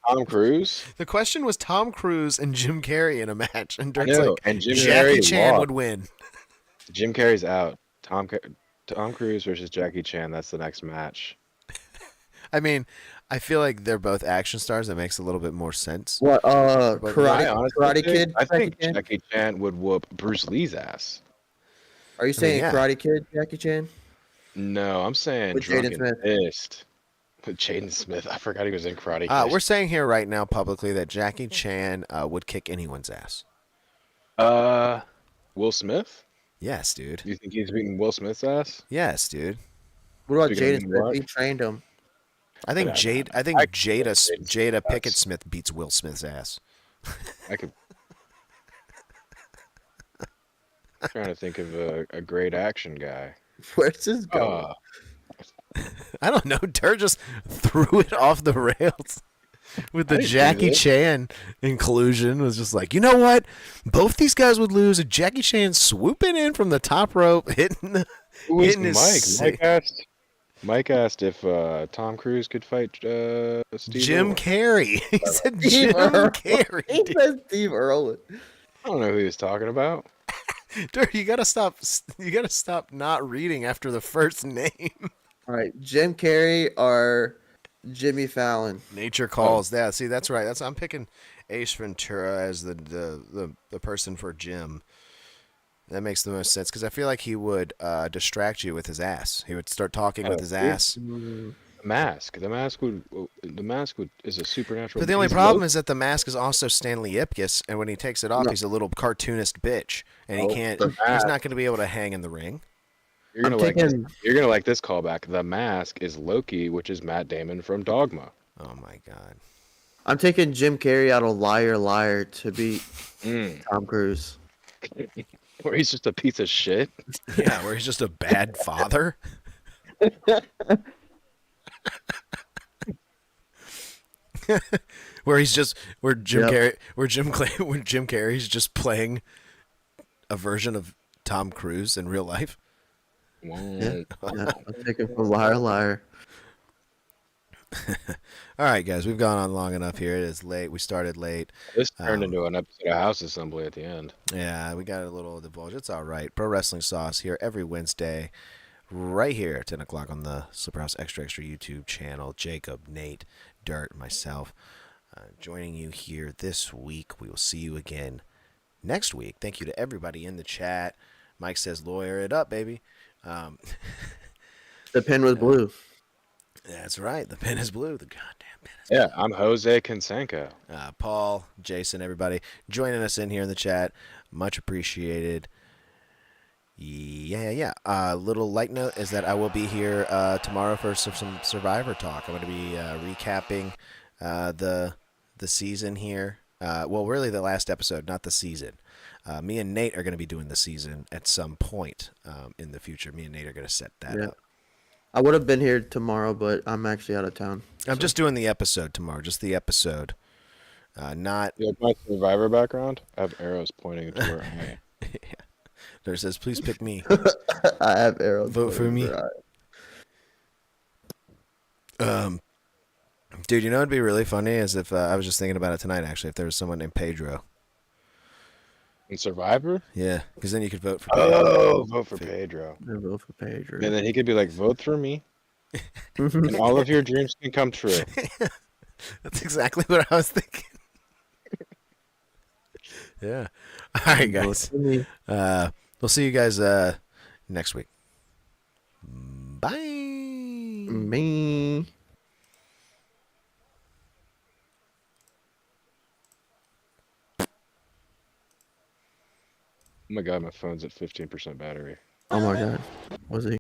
Tom Cruise. The question was Tom Cruise and Jim Carrey in a match, and Dirt's know, like, and Jim Jackie Carrey Chan lost. would win. Jim Carrey's out. Tom Cruise versus Jackie Chan. That's the next match. I mean, I feel like they're both action stars. That makes a little bit more sense. what? But I Karate, honestly Karate think- Kid. I think Jackie Chan? Jackie Chan would whoop Bruce Lee's ass. Are you saying yeah. Karate Kid, Jackie Chan? No, I'm saying With Drunk Jaden and Smith. Pissed. With Jaden Smith. I forgot he was in Karate Kid. We're saying here right now publicly that Jackie Chan would kick anyone's ass. Will Smith? Yes, dude. You think he's beating Will Smith's ass? Yes, dude. What about Speaking of Jaden Smith? what? He trained him. I think Yeah, Jada Jaden Jada Smith Pickett ass. Smith beats Will Smith's ass. I could. Trying to think of a great action guy. Where's this going? I don't know. Dirt just threw it off the rails with the I didn't do Jackie this. Chan inclusion. Was just like, you know what? Both these guys would lose. Jackie Chan swooping in from the top rope, hitting the. Who was Hitting his Mike? Mike asked if Tom Cruise could fight Steve Jim Irwin. Carrey. He said Steve Jim Irwin. Carrey. He dude. said Steve Irwin. I don't know who he was talking about. Dirt, you gotta stop. You gotta stop not reading after the first name. All right, Jim Carrey or Jimmy Fallon. Nature calls. Yeah, see, that's right. I'm picking Ace Ventura as the person for Jim. That makes the most sense because I feel like he would distract you with his ass. He would start talking with his ass. The mask. The mask would is a supernatural. But the only he's problem low- is that the mask is also Stanley Ipkiss, and when he takes it off, he's a little cartoonist bitch, and he Oh, can't. the He's mask. not going to be able to hang in the ring. You're gonna I'm like this. taking- You're gonna like this callback. The mask is Loki, which is Matt Damon from Dogma. Oh my god. I'm taking Jim Carrey out of Liar Liar to beat Tom Cruise. Where he's just a piece of shit. Yeah, where he's just a bad father. Where he's just where Jim Yep. Carrey where Jim Carrey's just playing a version of Tom Cruise in real life. Yeah. Yeah. I'll take it from liar, liar. All right, guys, we've gone on long enough here. It is late. We started late. This turned into an episode of House Assembly at the end. Yeah, we got a little divulge. It's all right. Pro Wrestling Sauce here every Wednesday, right here at 10 o'clock on the Slipper House Extra Extra YouTube channel. Jacob, Nate, Dirt, myself, joining you here this week. We will see you again next week. Thank you to everybody in the chat. Mike says, lawyer it up, baby. The pen was blue. That's right. The pen is blue. The goddamn pen is Yeah, I'm Jose Canseco. Paul, Jason, everybody joining us in here in the chat. Much appreciated. Yeah. Little light note is that I will be here tomorrow for some Survivor talk. I'm going to be recapping the season here. Well, really the last episode, not the season. Me and Nate are going to be doing the season at some point in the future. Me and Nate are going to set that up. I would have been here tomorrow, but I'm actually out of town. I'm just doing the episode tomorrow, just the episode. Not. You like my Survivor background? I have arrows pointing to where I am. Yeah. There says, please pick me. I have arrows. Vote for me. Dude, you know what'd be really funny is if I was just thinking about it tonight, actually, if there was someone named Pedro. In Survivor? Yeah, because then you could vote for Pedro. Oh, vote for Pedro. I vote for Pedro. And then he could be like, vote for me, and all of your dreams can come true. That's exactly what I was thinking. Yeah. All right, guys. We'll see you guys next week. Bye. Me. Oh my god, my phone's at 15% battery. Oh my god. Was he?